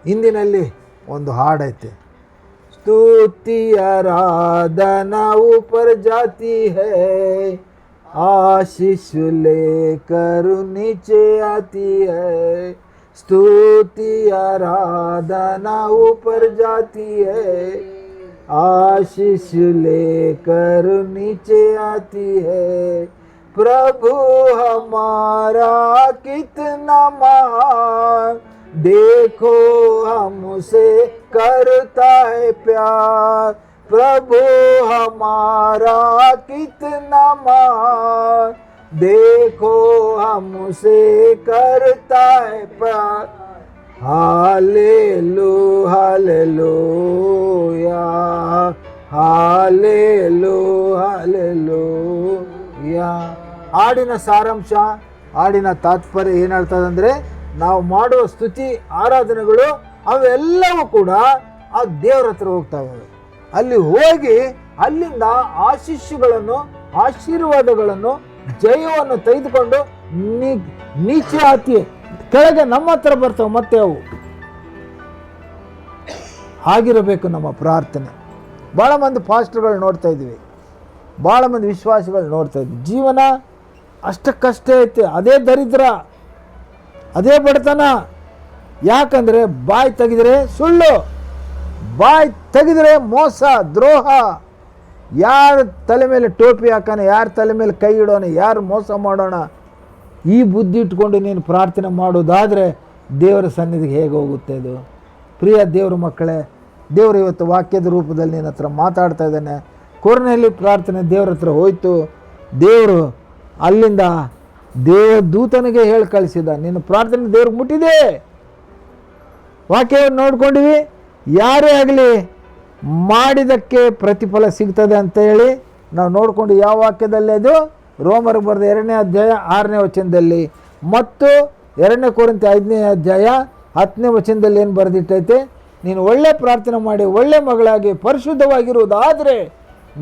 ಹಿಂದಿನಲ್ಲಿ ಒಂದು ಹಾಡೈತೆ, ಸ್ತುತಿ ಆರಾಧನಾ ऊपर जाती है, आशीष लेकर नीचे आती है. स्तुति आराधना ऊपर जाती है, आशीष लेकर नीचे आती है. प्रभु हमारा कितना महान, देखो हमसे करता है प्यार. प्रभु हमारा कितना महान, देखो हमसे करता है प्यार. Hallelujah hallelujah hallelujah hallelujah. ಹಾಡಿನ ಸಾರಾಂಶ, ಹಾಡಿನ ತಾತ್ಪರ್ಯ ಏನು ಹೇಳ್ತದಂದರೆ, ನಾವು ಮಾಡುವ ಸ್ತುತಿ ಆರಾಧನೆಗಳು ಅವೆಲ್ಲವೂ ಕೂಡ ಆ ದೇವರ ಹತ್ರ ಹೋಗ್ತವೆ. ಅಲ್ಲಿ ಹೋಗಿ ಅಲ್ಲಿಂದ ಆಶೀಸ್ಸುಗಳನ್ನು, ಆಶೀರ್ವಾದಗಳನ್ನು, ಜಯವನ್ನು ತೆಗೆದುಕೊಂಡು ನೀಚೆ ಹಾಕಿ ಕೆಳಗೆ ನಮ್ಮ ಹತ್ರ ಬರ್ತವೆ. ಮತ್ತೆ ಅವು ಆಗಿರಬೇಕು ನಮ್ಮ ಪ್ರಾರ್ಥನೆ. ಭಾಳ ಮಂದಿ ಪಾಸ್ಟರ್ಗಳು ನೋಡ್ತಾ ಇದ್ದೀವಿ, ಭಾಳ ಮಂದಿ ವಿಶ್ವಾಸಿಗಳು ನೋಡ್ತಾ ಇದ್ವಿ. ಜೀವನ ಅಷ್ಟಕ್ಕಷ್ಟೇ ಐತೆ, ಅದೇ ದರಿದ್ರ, ಅದೇ ಬಡತನ. ಯಾಕಂದರೆ ಬಾಯಿ ತೆಗೆದರೆ ಸುಳ್ಳು, ಬಾಯಿ ತೆಗೆದರೆ ಮೋಸ, ದ್ರೋಹ. ಯಾರ ತಲೆ ಮೇಲೆ ಟೋಪಿ ಹಾಕೋಣ, ಯಾರ ತಲೆ ಮೇಲೆ ಕೈ ಇಡೋಣ, ಯಾರು ಮೋಸ ಮಾಡೋಣ, ಈ ಬುದ್ಧಿ ಇಟ್ಕೊಂಡು ನೀನು ಪ್ರಾರ್ಥನೆ ಮಾಡೋದಾದರೆ ದೇವರ ಸನ್ನಿಧಿಗೆ ಹೇಗೆ ಹೋಗುತ್ತೆ ಇದು? ಪ್ರಿಯ ದೇವರ ಮಕ್ಕಳೇ, ದೇವರು ಇವತ್ತು ವಾಕ್ಯದ ರೂಪದಲ್ಲಿ ನಿನ್ನ ಹತ್ರ ಮಾತಾಡ್ತಾ ಇದ್ದಾನೆ. ಕೊರ್ನೆಲಿ ಪ್ರಾರ್ಥನೆ ದೇವ್ರ ಹತ್ರ ಹೋಯ್ತು. ದೇವರು ಅಲ್ಲಿಂದ ದೇವದೂತನಿಗೆ ಹೇಳಿ ಕಳಿಸಿದ, ನಿನ್ನ ಪ್ರಾರ್ಥನೆ ದೇವ್ರಿಗೆ ಮುಟ್ಟಿದೆ. ವಾಕ್ಯವನ್ನು ನೋಡ್ಕೊಂಡಿವಿ. ಯಾರೇ ಆಗಲಿ ಮಾಡಿದ್ದಕ್ಕೆ ಪ್ರತಿಫಲ ಸಿಗ್ತದೆ ಅಂತ ಹೇಳಿ ನಾವು ನೋಡಿಕೊಂಡು ಯಾವ ವಾಕ್ಯದಲ್ಲಿ ಅದು ರೋಮರಿಗೆ ಬರೆದ 2ನೇ ಅಧ್ಯಾಯ 6ನೇ ವಚನದಲ್ಲಿ ಮತ್ತು 2ನೇ ಕೊರಿಂಥಿ 5ನೇ ಅಧ್ಯಾಯ 10ನೇ ವಚನದಲ್ಲಿ ಏನು ಬರೆದಿಟ್ಟೈತೆ, ನೀನು ಒಳ್ಳೆ ಪ್ರಾರ್ಥನೆ ಮಾಡಿ ಒಳ್ಳೆ ಮಗಳಾಗಿ ಪರಿಶುದ್ಧವಾಗಿರುವುದಾದರೆ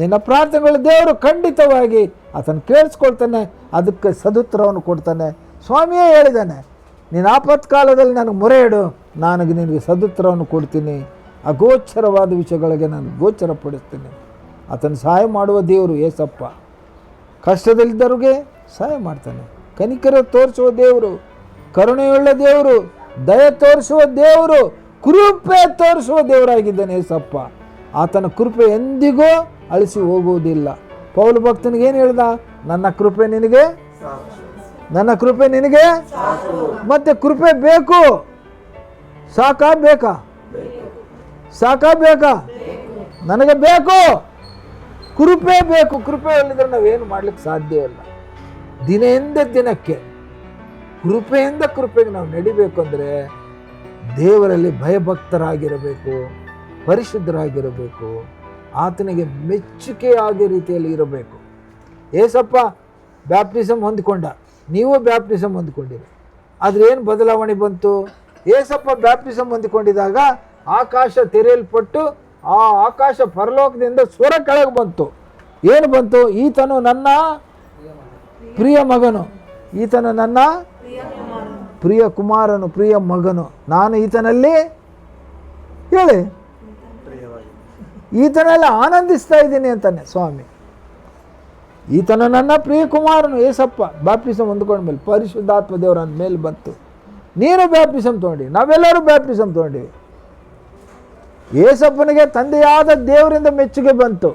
ನಿನ್ನ ಪ್ರಾರ್ಥನೆಗಳು ದೇವರು ಖಂಡಿತವಾಗಿ ಆತನು ಕೇಳಿಸ್ಕೊಳ್ತಾನೆ, ಅದಕ್ಕೆ ಸದುತ್ತರವನ್ನು ಕೊಡ್ತಾನೆ. ಸ್ವಾಮಿಯೇ ಹೇಳಿದ್ದಾನೆ, ನೀನು ಆಪತ್ಕಾಲದಲ್ಲಿ ನನಗೆ ಮೊರೆ ಇಡು, ನನಗೆ ನಿನಗೆ ಸದುತ್ತರವನ್ನು ಕೊಡ್ತೀನಿ, ಅಗೋಚರವಾದ ವಿಷಯಗಳಿಗೆ ನಾನು ಗೋಚರಪಡಿಸ್ತೀನಿ. ಆತನು ಸಹಾಯ ಮಾಡುವ ದೇವರು ಏಸಪ್ಪ. ಕಷ್ಟದಲ್ಲಿದ್ದವ್ರಿಗೆ ಸಹಾಯ ಮಾಡ್ತಾನೆ. ಕನಿಕರ ತೋರಿಸುವ ದೇವರು, ಕರುಣೆಯುಳ್ಳ ದೇವರು, ದಯ ತೋರಿಸುವ ದೇವರು, ಕೃಪೆ ತೋರಿಸುವ ದೇವರಾಗಿದ್ದಾನೆ ಏಸಪ್ಪ. ಆತನ ಕೃಪೆ ಎಂದಿಗೂ ಅಳಿಸಿ ಹೋಗುವುದಿಲ್ಲ. ಪೌಲ ಭಕ್ತನಿಗೆ ಏನು ಹೇಳ್ದ? ನನ್ನ ಕೃಪೆ ನಿನಗೆ, ನನ್ನ ಕೃಪೆ ನಿನಗೆ. ಮತ್ತೆ ಕೃಪೆ ಬೇಕು, ಸಾಕಾ ಬೇಕಾ? ಸಾಕಾ ಬೇಕಾ? ನನಗೆ ಬೇಕು, ಕೃಪೆ ಬೇಕು. ಕೃಪೆ ಇಲ್ಲದ್ರೆ ನಾವೇನು ಮಾಡ್ಲಿಕ್ಕೆ ಸಾಧ್ಯ ಇಲ್ಲ. ದಿನದಿಂದ ದಿನಕ್ಕೆ ಕೃಪೆಯಿಂದ ಕೃಪೆಗೆ ನಾವು ನಡಿಬೇಕು ಅಂದರೆ ದೇವರಲ್ಲಿ ಭಯಭಕ್ತರಾಗಿರಬೇಕು, ಪರಿಶುದ್ಧರಾಗಿರಬೇಕು, ಆತನಿಗೆ ಮೆಚ್ಚುಗೆ ಆಗೋ ರೀತಿಯಲ್ಲಿ ಇರಬೇಕು. ಏಸಪ್ಪ ಬ್ಯಾಪ್ಟಿಸಮ್ ಹೊಂದಿಕೊಂಡ, ನೀವು ಬ್ಯಾಪ್ಟಿಸಮ್ ಹೊಂದಿಕೊಂಡಿರಿ. ಆದರೆ ಏನು ಬದಲಾವಣೆ ಬಂತು? ಏಸಪ್ಪ ಬ್ಯಾಪ್ಟಿಸಮ್ ಹೊಂದಿಕೊಂಡಿದಾಗ ಆಕಾಶ ತೆರೆಯಲ್ಪಟ್ಟು ಆ ಆಕಾಶ ಪರಲೋಕದಿಂದ ಸ್ವರ ಕೆಳಗೆ ಬಂತು. ಏನು ಬಂತು? ಈತನು ನನ್ನ ಪ್ರಿಯ ಮಗನು, ಈತನು ನನ್ನ ಪ್ರಿಯ ಕುಮಾರನು, ಪ್ರಿಯ ಮಗನು, ನಾನು ಈತನಲ್ಲಿ ಹೇಳಿ ಈತನೆಲ್ಲ ಆನಂದಿಸ್ತಾ ಇದ್ದೀನಿ ಅಂತಾನೆ ಸ್ವಾಮಿ. ಈತನು ನನ್ನ ಪ್ರಿಯ ಕುಮಾರನು. ಏಸಪ್ಪ ಬ್ಯಾಪ್ಟಿಸಮ್ ಹೊಂದ್ಕೊಂಡ್ಮೇಲೆ ಪರಿಶುದ್ಧಾತ್ಮ ದೇವರ ಮೇಲೆ ಬಂತು. ನೀನು ಬ್ಯಾಪ್ಟಿಸಮ್ ತೊಗೊಂಡಿ, ನಾವೆಲ್ಲರೂ ಬ್ಯಾಪ್ಟಿಸಮ್ ತೊಗೊಂಡಿವಿ. ಏಸಪ್ಪನಿಗೆ ತಂದೆಯಾದ ದೇವರಿಂದ ಮೆಚ್ಚುಗೆ ಬಂತು,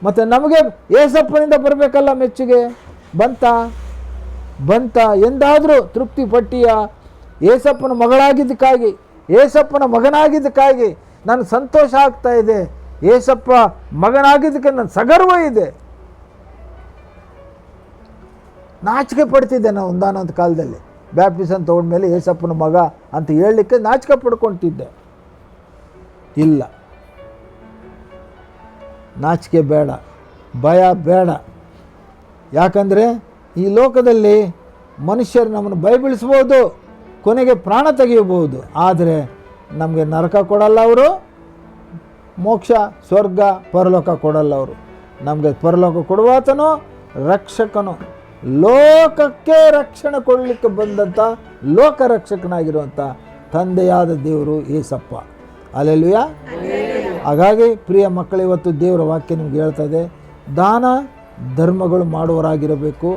ಮತ್ತು ನಮಗೆ ಏಸಪ್ಪನಿಂದ ಬರಬೇಕಲ್ಲ ಮೆಚ್ಚುಗೆ. ಬಂತ ಎಂದಾದರೂ ತೃಪ್ತಿ ಪಟ್ಟಿಯ? ಏಸಪ್ಪನ ಮಗಳಾಗಿದ್ದಕ್ಕಾಗಿ, ಏಸಪ್ಪನ ಮಗನಾಗಿದ್ದಕ್ಕಾಗಿ ನನಗೆ ಸಂತೋಷ ಆಗ್ತಾ ಇದೆ. ಏಸಪ್ಪ ಮಗನಾಗಿದ್ದಕ್ಕೆ ನನ್ನ ಸಗರ್ವ ಇದೆ. ನಾಚಿಕೆ ಪಡ್ತಿದ್ದೆ ನಾವು ಒಂದಾನೊಂದು ಕಾಲದಲ್ಲಿ. ಬ್ಯಾಪ್ಟಿಸಮ್ ತೊಗೊಂಡ್ಮೇಲೆ ಏಸಪ್ಪನ ಮಗ ಅಂತ ಹೇಳಲಿಕ್ಕೆ ನಾಚಿಕೆ ಪಡ್ಕೊತಿದ್ದೆ. ಇಲ್ಲ, ನಾಚಿಕೆ ಬೇಡ, ಭಯ ಬೇಡ. ಯಾಕಂದರೆ ಈ ಲೋಕದಲ್ಲಿ ಮನುಷ್ಯರು ನಮ್ಮನ್ನು ಭಯಬೀಳಿಸ್ಬೋದು, ಕೊನೆಗೆ ಪ್ರಾಣ ತೆಗೆಯಬಹುದು. ಆದರೆ ನಮಗೆ ನರಕ ಕೊಡಲ್ಲ ಅವರು, ಮೋಕ್ಷ ಸ್ವರ್ಗ ಪರಲೋಕ ಕೊಡಲ್ಲ ಅವರು. ನಮಗೆ ಪರಲೋಕ ಕೊಡುವಾತನು ರಕ್ಷಕನು, ಲೋಕಕ್ಕೆ ರಕ್ಷಣೆ ಕೊಡಲಿಕ್ಕೆ ಬಂದಂಥ ಲೋಕ ರಕ್ಷಕನಾಗಿರುವಂಥ ತಂದೆಯಾದ ದೇವರು ಏಸಪ್ಪ. ಅಲ್ಲೆಲುಯ್ಯ. ಹಾಗಾಗಿ ಪ್ರಿಯ ಮಕ್ಕಳು, ಇವತ್ತು ದೇವರ ವಾಕ್ಯ ನಿಮ್ಗೆ ಹೇಳ್ತದೆ, ದಾನ ಧರ್ಮಗಳು ಮಾಡುವವರಾಗಿರಬೇಕು.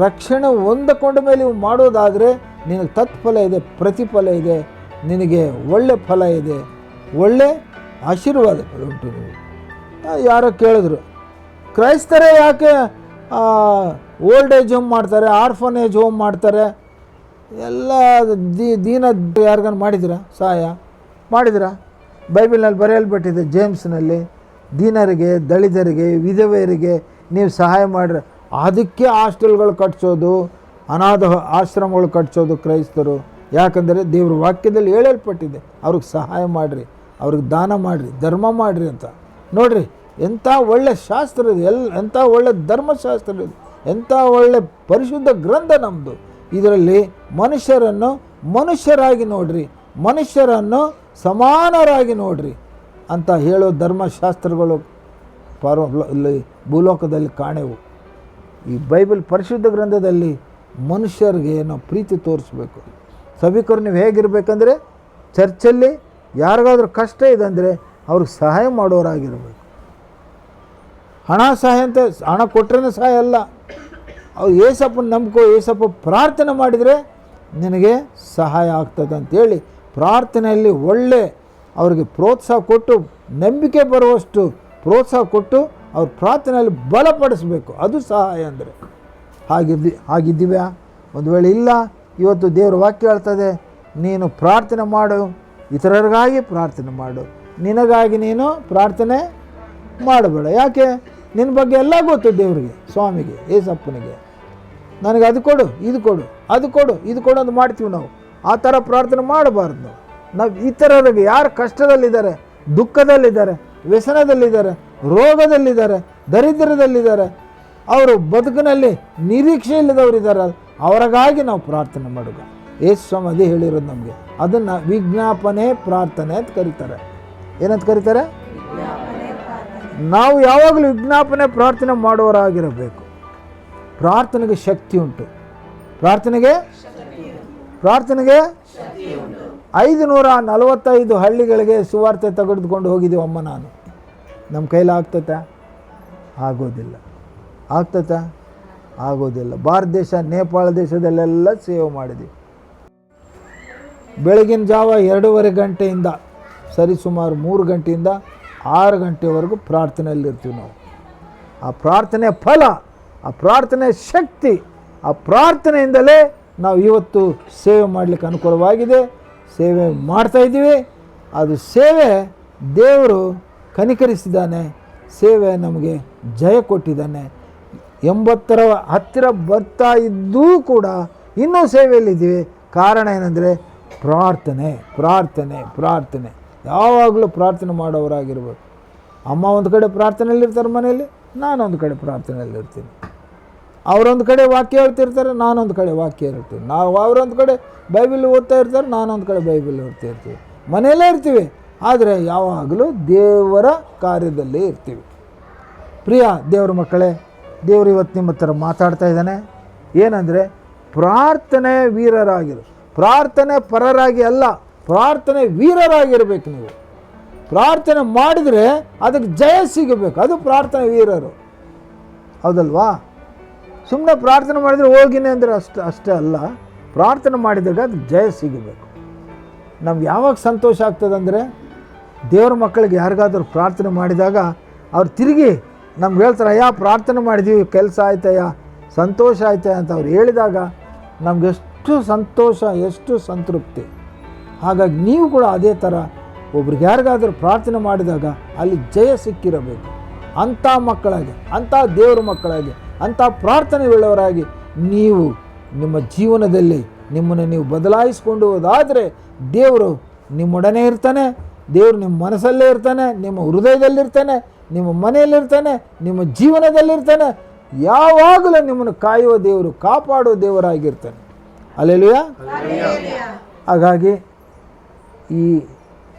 ರಕ್ಷಣೆ ಹೊಂದಿಕೊಂಡ ಮೇಲೆ ಇವು ಮಾಡೋದಾದರೆ ನಿನಗೆ ತತ್ಫಲ ಇದೆ, ಪ್ರತಿಫಲ ಇದೆ, ನಿನಗೆ ಒಳ್ಳೆ ಫಲ ಇದೆ, ಒಳ್ಳೆ ಆಶೀರ್ವಾದಗಳುಂಟು. ನೀವು ಯಾರೋ ಕೇಳಿದ್ರು, ಕ್ರೈಸ್ತರೇ ಯಾಕೆ ಓಲ್ಡ್ ಏಜ್ ಹೋಮ್ ಮಾಡ್ತಾರೆ, ಆರ್ಫನೇಜ್ ಹೋಮ್ ಮಾಡ್ತಾರೆ, ಎಲ್ಲ ದೀನ ಯಾರಿಗಾನ ಮಾಡಿದ್ದೀರಾ? ಸಹಾಯ ಮಾಡಿದ್ದೀರಾ? ಬೈಬಲ್ನಲ್ಲಿ ಬರೆಯಲ್ಪಟ್ಟಿದೆ, ಜೇಮ್ಸ್ನಲ್ಲಿ, ದೀನರಿಗೆ, ದಲಿತರಿಗೆ, ವಿಧವೆಯರಿಗೆ ನೀವು ಸಹಾಯ ಮಾಡಿರಿ. ಅದಕ್ಕೆ ಹಾಸ್ಟೆಲ್ಗಳು ಕಟ್ಸೋದು, ಅನಾಥ ಆಶ್ರಮಗಳು ಕಟ್ಸೋದು ಕ್ರೈಸ್ತರು. ಯಾಕಂದರೆ ದೇವ್ರ ವಾಕ್ಯದಲ್ಲಿ ಹೇಳಲ್ಪಟ್ಟಿದೆ, ಅವ್ರಿಗೆ ಸಹಾಯ ಮಾಡಿರಿ, ಅವ್ರಿಗೆ ದಾನ ಮಾಡಿರಿ, ಧರ್ಮ ಮಾಡಿರಿ ಅಂತ. ನೋಡಿರಿ, ಎಂಥ ಒಳ್ಳೆ ಶಾಸ್ತ್ರ ಇದೆ, ಎಂಥ ಒಳ್ಳೆ ಧರ್ಮಶಾಸ್ತ್ರ ಇದೆ, ಎಂಥ ಒಳ್ಳೆ ಪರಿಶುದ್ಧ ಗ್ರಂಥ ನಮ್ಮದು. ಇದರಲ್ಲಿ ಮನುಷ್ಯರನ್ನು ಮನುಷ್ಯರಾಗಿ ನೋಡ್ರಿ, ಮನುಷ್ಯರನ್ನು ಸಮಾನರಾಗಿ ನೋಡ್ರಿ ಅಂತ ಹೇಳೋ ಧರ್ಮಶಾಸ್ತ್ರಗಳು ಭೂಲೋಕದಲ್ಲಿ ಕಾಣೆವು. ಈ ಬೈಬಲ್ ಪರಿಶುದ್ಧ ಗ್ರಂಥದಲ್ಲಿ ಮನುಷ್ಯರಿಗೆ ನಾವು ಪ್ರೀತಿ ತೋರಿಸ್ಬೇಕು. ಸಭಿಕರು ನೀವು ಹೇಗಿರಬೇಕಂದ್ರೆ, ಚರ್ಚಲ್ಲಿ ಯಾರಿಗಾದ್ರೂ ಕಷ್ಟ ಇದೆ ಅಂದರೆ ಅವ್ರಿಗೆ ಸಹಾಯ ಮಾಡೋರಾಗಿರಬೇಕು. ಹಣ ಸಹಾಯ ಅಂತ ಹಣ ಕೊಟ್ಟರೆ ಸಹಾಯ ಅಲ್ಲ, ಅವ್ರು ಏಸಪ್ಪನ ನಂಬಿಕೋ, ಏಸಪ್ಪ ಪ್ರಾರ್ಥನೆ ಮಾಡಿದರೆ ನಿನಗೆ ಸಹಾಯ ಆಗ್ತದೆ ಅಂತೇಳಿ ಪ್ರಾರ್ಥನೆಯಲ್ಲಿ ಒಳ್ಳೆ ಅವ್ರಿಗೆ ಪ್ರೋತ್ಸಾಹ ಕೊಟ್ಟು, ನಂಬಿಕೆ ಬರುವಷ್ಟು ಪ್ರೋತ್ಸಾಹ ಕೊಟ್ಟು ಅವ್ರ ಪ್ರಾರ್ಥನೆಯಲ್ಲಿ ಬಲಪಡಿಸಬೇಕು. ಅದು ಸಹಾಯ ಅಂದರೆ. ಹಾಗಿದ್ದೀವ್ಯಾ? ಒಂದು ವೇಳೆ ಇಲ್ಲ, ಇವತ್ತು ದೇವ್ರ ವಾಕ್ಯ ಹೇಳ್ತದೆ, ನೀನು ಪ್ರಾರ್ಥನೆ ಮಾಡು, ಇತರರಿಗಾಗಿ ಪ್ರಾರ್ಥನೆ ಮಾಡು, ನಿನಗಾಗಿ ನೀನು ಪ್ರಾರ್ಥನೆ ಮಾಡಬೇಡ. ಯಾಕೆ? ನಿನ್ನ ಬಗ್ಗೆ ಎಲ್ಲ ಗೊತ್ತು ದೇವರಿಗೆ, ಸ್ವಾಮಿಗೆ, ಏಸಪ್ಪನಿಗೆ. ನನಗೆ ಅದು ಕೊಡು, ಇದು ಕೊಡು, ಅದು ಕೊಡು, ಇದು ಕೊಡು ಅಂತ ಮಾಡ್ತೀವಿ ನಾವು. ಆ ಥರ ಪ್ರಾರ್ಥನೆ ಮಾಡಬಾರ್ದು ನಾವು. ಇತರರಿಗೆ ಯಾರು ಕಷ್ಟದಲ್ಲಿದ್ದಾರೆ, ದುಃಖದಲ್ಲಿದ್ದಾರೆ, ವ್ಯಸನದಲ್ಲಿದ್ದಾರೆ, ರೋಗದಲ್ಲಿದ್ದಾರೆ, ದರಿದ್ರದಲ್ಲಿದ್ದಾರೆ, ಅವರು ಬದುಕಿನಲ್ಲಿ ನಿರೀಕ್ಷೆ ಇಲ್ಲದವರಿದ್ದಾರೆ, ಅವರಿಗಾಗಿ ನಾವು ಪ್ರಾರ್ಥನೆ ಮಾಡುವ. ಯೇಸು ಸ್ವಾಮಿ ಅದೇ ಹೇಳಿರೋದು ನಮಗೆ. ಅದನ್ನು ವಿಜ್ಞಾಪನೆ ಪ್ರಾರ್ಥನೆ ಅಂತ ಕರೀತಾರೆ. ಏನಂತ ಕರೀತಾರೆ? ನಾವು ಯಾವಾಗಲೂ ವಿಜ್ಞಾಪನೆ ಪ್ರಾರ್ಥನೆ ಮಾಡುವವರಾಗಿರಬೇಕು. ಪ್ರಾರ್ಥನೆಗೆ ಶಕ್ತಿ ಉಂಟು. ಪ್ರಾರ್ಥನೆಗೆ 545 ಹಳ್ಳಿಗಳಿಗೆ ಸುವಾರ್ತೆ ತೆಗೆದುಕೊಂಡು ಹೋಗಿದ್ದೀವಮ್ಮ ನಾನು. ನಮ್ಮ ಕೈಲಿ ಆಗ್ತೈತಾ? ಆಗೋದಿಲ್ಲ. ಆಗ್ತೈತಾ? ಆಗೋದಿಲ್ಲ. ಭಾರತ ದೇಶ, ನೇಪಾಳ ದೇಶದಲ್ಲೆಲ್ಲ ಸೇವೆ ಮಾಡಿದ್ವಿ. ಬೆಳಗಿನ ಜಾವ 2:30 ಗಂಟೆಯಿಂದ ಸರಿಸುಮಾರು 3 ಗಂಟೆಯಿಂದ 6 ಗಂಟೆವರೆಗೂ ಪ್ರಾರ್ಥನೆಯಲ್ಲಿರ್ತೀವಿ ನಾವು. ಆ ಪ್ರಾರ್ಥನೆ ಫಲ, ಆ ಪ್ರಾರ್ಥನೆ ಶಕ್ತಿ, ಆ ಪ್ರಾರ್ಥನೆಯಿಂದಲೇ ನಾವು ಇವತ್ತು ಸೇವೆ ಮಾಡಲಿಕ್ಕೆ ಅನುಕೂಲವಾಗಿದೆ. ಸೇವೆ ಮಾಡ್ತಾಯಿದ್ದೀವಿ. ಅದು ಸೇವೆ ದೇವರು ಕನಿಕರಿಸಿದ್ದಾನೆ. ಸೇವೆ ನಮಗೆ ಜಯ ಕೊಟ್ಟಿದ್ದಾನೆ. 80ರ ಹತ್ತಿರ ಬರ್ತಾ ಇದ್ದೂ ಕೂಡ ಇನ್ನೂ ಸೇವೆಯಲ್ಲಿದ್ದೀವಿ. ಕಾರಣ ಏನಂದರೆ ಪ್ರಾರ್ಥನೆ, ಪ್ರಾರ್ಥನೆ, ಪ್ರಾರ್ಥನೆ. ಯಾವಾಗಲೂ ಪ್ರಾರ್ಥನೆ ಮಾಡೋರಾಗಿರ್ಬೇಕು. ಅಮ್ಮ ಒಂದು ಕಡೆ ಪ್ರಾರ್ಥನೆಯಲ್ಲಿರ್ತಾರೆ ಮನೆಯಲ್ಲಿ, ನಾನೊಂದು ಕಡೆ ಪ್ರಾರ್ಥನೆಯಲ್ಲಿರ್ತೀನಿ. ಅವರೊಂದು ಕಡೆ ವಾಕ್ಯ ಹೇಳ್ತಿರ್ತಾರೆ, ನಾನೊಂದು ಕಡೆ ವಾಕ್ಯ ಹೇಳ್ತೀನಿ. ಅವರೊಂದು ಕಡೆ ಬೈಬಲ್ ಓದ್ತಾ ಇರ್ತಾರೆ, ನಾನೊಂದು ಕಡೆ ಬೈಬಲ್ ಓದ್ತಾ ಇರ್ತೀವಿ. ಮನೆಯಲ್ಲೇ ಇರ್ತೀವಿ, ಆದರೆ ಯಾವಾಗಲೂ ದೇವರ ಕಾರ್ಯದಲ್ಲೇ ಇರ್ತೀವಿ. ಪ್ರಿಯ ದೇವರ ಮಕ್ಕಳೇ, ದೇವರು ಇವತ್ತು ನಿಮ್ಮ ಹತ್ರ ಮಾತಾಡ್ತಾ ಇದ್ದಾನೆ. ಏನಂದರೆ ಪ್ರಾರ್ಥನೆ ವೀರರಾಗಿರು, ಪ್ರಾರ್ಥನೆ ಪರರಾಗಿ ಅಲ್ಲ, ಪ್ರಾರ್ಥನೆ ವೀರರಾಗಿರ್ಬೇಕು. ನೀವು ಪ್ರಾರ್ಥನೆ ಮಾಡಿದರೆ ಅದಕ್ಕೆ ಜಯ ಸಿಗಬೇಕು, ಅದು ಪ್ರಾರ್ಥನೆ ವೀರರು, ಹೌದಲ್ವಾ? ಸುಮ್ಮನೆ ಪ್ರಾರ್ಥನೆ ಮಾಡಿದರೆ ಹೋಗಿನೇ ಅಂದರೆ ಅಷ್ಟೇ ಅಲ್ಲ, ಪ್ರಾರ್ಥನೆ ಮಾಡಿದಾಗ ಅದಕ್ಕೆ ಜಯ ಸಿಗಬೇಕು. ನಮ್ಗೆ ಯಾವಾಗ ಸಂತೋಷ ಆಗ್ತದಂದರೆ ದೇವ್ರ ಮಕ್ಕಳಿಗೆ ಯಾರಿಗಾದ್ರೂ ಪ್ರಾರ್ಥನೆ ಮಾಡಿದಾಗ ಅವ್ರು ತಿರುಗಿ ನಮ್ಗೆ ಹೇಳ್ತಾರೆ, ಅಯ್ಯ ಪ್ರಾರ್ಥನೆ ಮಾಡಿದ್ದೀವಿ, ಕೆಲಸ ಆಯ್ತಯ್ಯ, ಸಂತೋಷ ಆಯ್ತಯ್ಯ ಅಂತ ಅವ್ರು ಹೇಳಿದಾಗ ನಮ್ಗೆ ಎಷ್ಟು ಸಂತೋಷ, ಎಷ್ಟು ಸಂತೃಪ್ತಿ. ಹಾಗಾಗಿ ನೀವು ಕೂಡ ಅದೇ ಥರ ಒಬ್ರಿಗೆ ಯಾರಿಗಾದ್ರೂ ಪ್ರಾರ್ಥನೆ ಮಾಡಿದಾಗ ಅಲ್ಲಿ ಜಯ ಸಿಕ್ಕಿರಬೇಕು. ಅಂಥ ಮಕ್ಕಳಾಗಿ, ಅಂಥ ದೇವ್ರ ಮಕ್ಕಳಾಗಿ, ಅಂಥ ಪ್ರಾರ್ಥನೆ ಉಳ್ಳವರಾಗಿ ನೀವು ನಿಮ್ಮ ಜೀವನದಲ್ಲಿ ನಿಮ್ಮನ್ನು ನೀವು ಬದಲಾಯಿಸ್ಕೊಂಡು ಹೋದಾದರೆ ದೇವರು ನಿಮ್ಮೊಡನೆ ಇರ್ತಾನೆ, ದೇವರು ನಿಮ್ಮ ಮನಸ್ಸಲ್ಲೇ ಇರ್ತಾನೆ, ನಿಮ್ಮ ಹೃದಯದಲ್ಲಿರ್ತಾನೆ, ನಿಮ್ಮ ಮನೆಯಲ್ಲಿರ್ತಾನೆ, ನಿಮ್ಮ ಜೀವನದಲ್ಲಿರ್ತಾನೆ. ಯಾವಾಗಲೂ ನಿಮ್ಮನ್ನು ಕಾಯುವ ದೇವರು, ಕಾಪಾಡುವ ದೇವರಾಗಿರ್ತಾನೆ. ಹಲ್ಲೆಲೂಯಾ. ಹಾಗಾಗಿ ಈ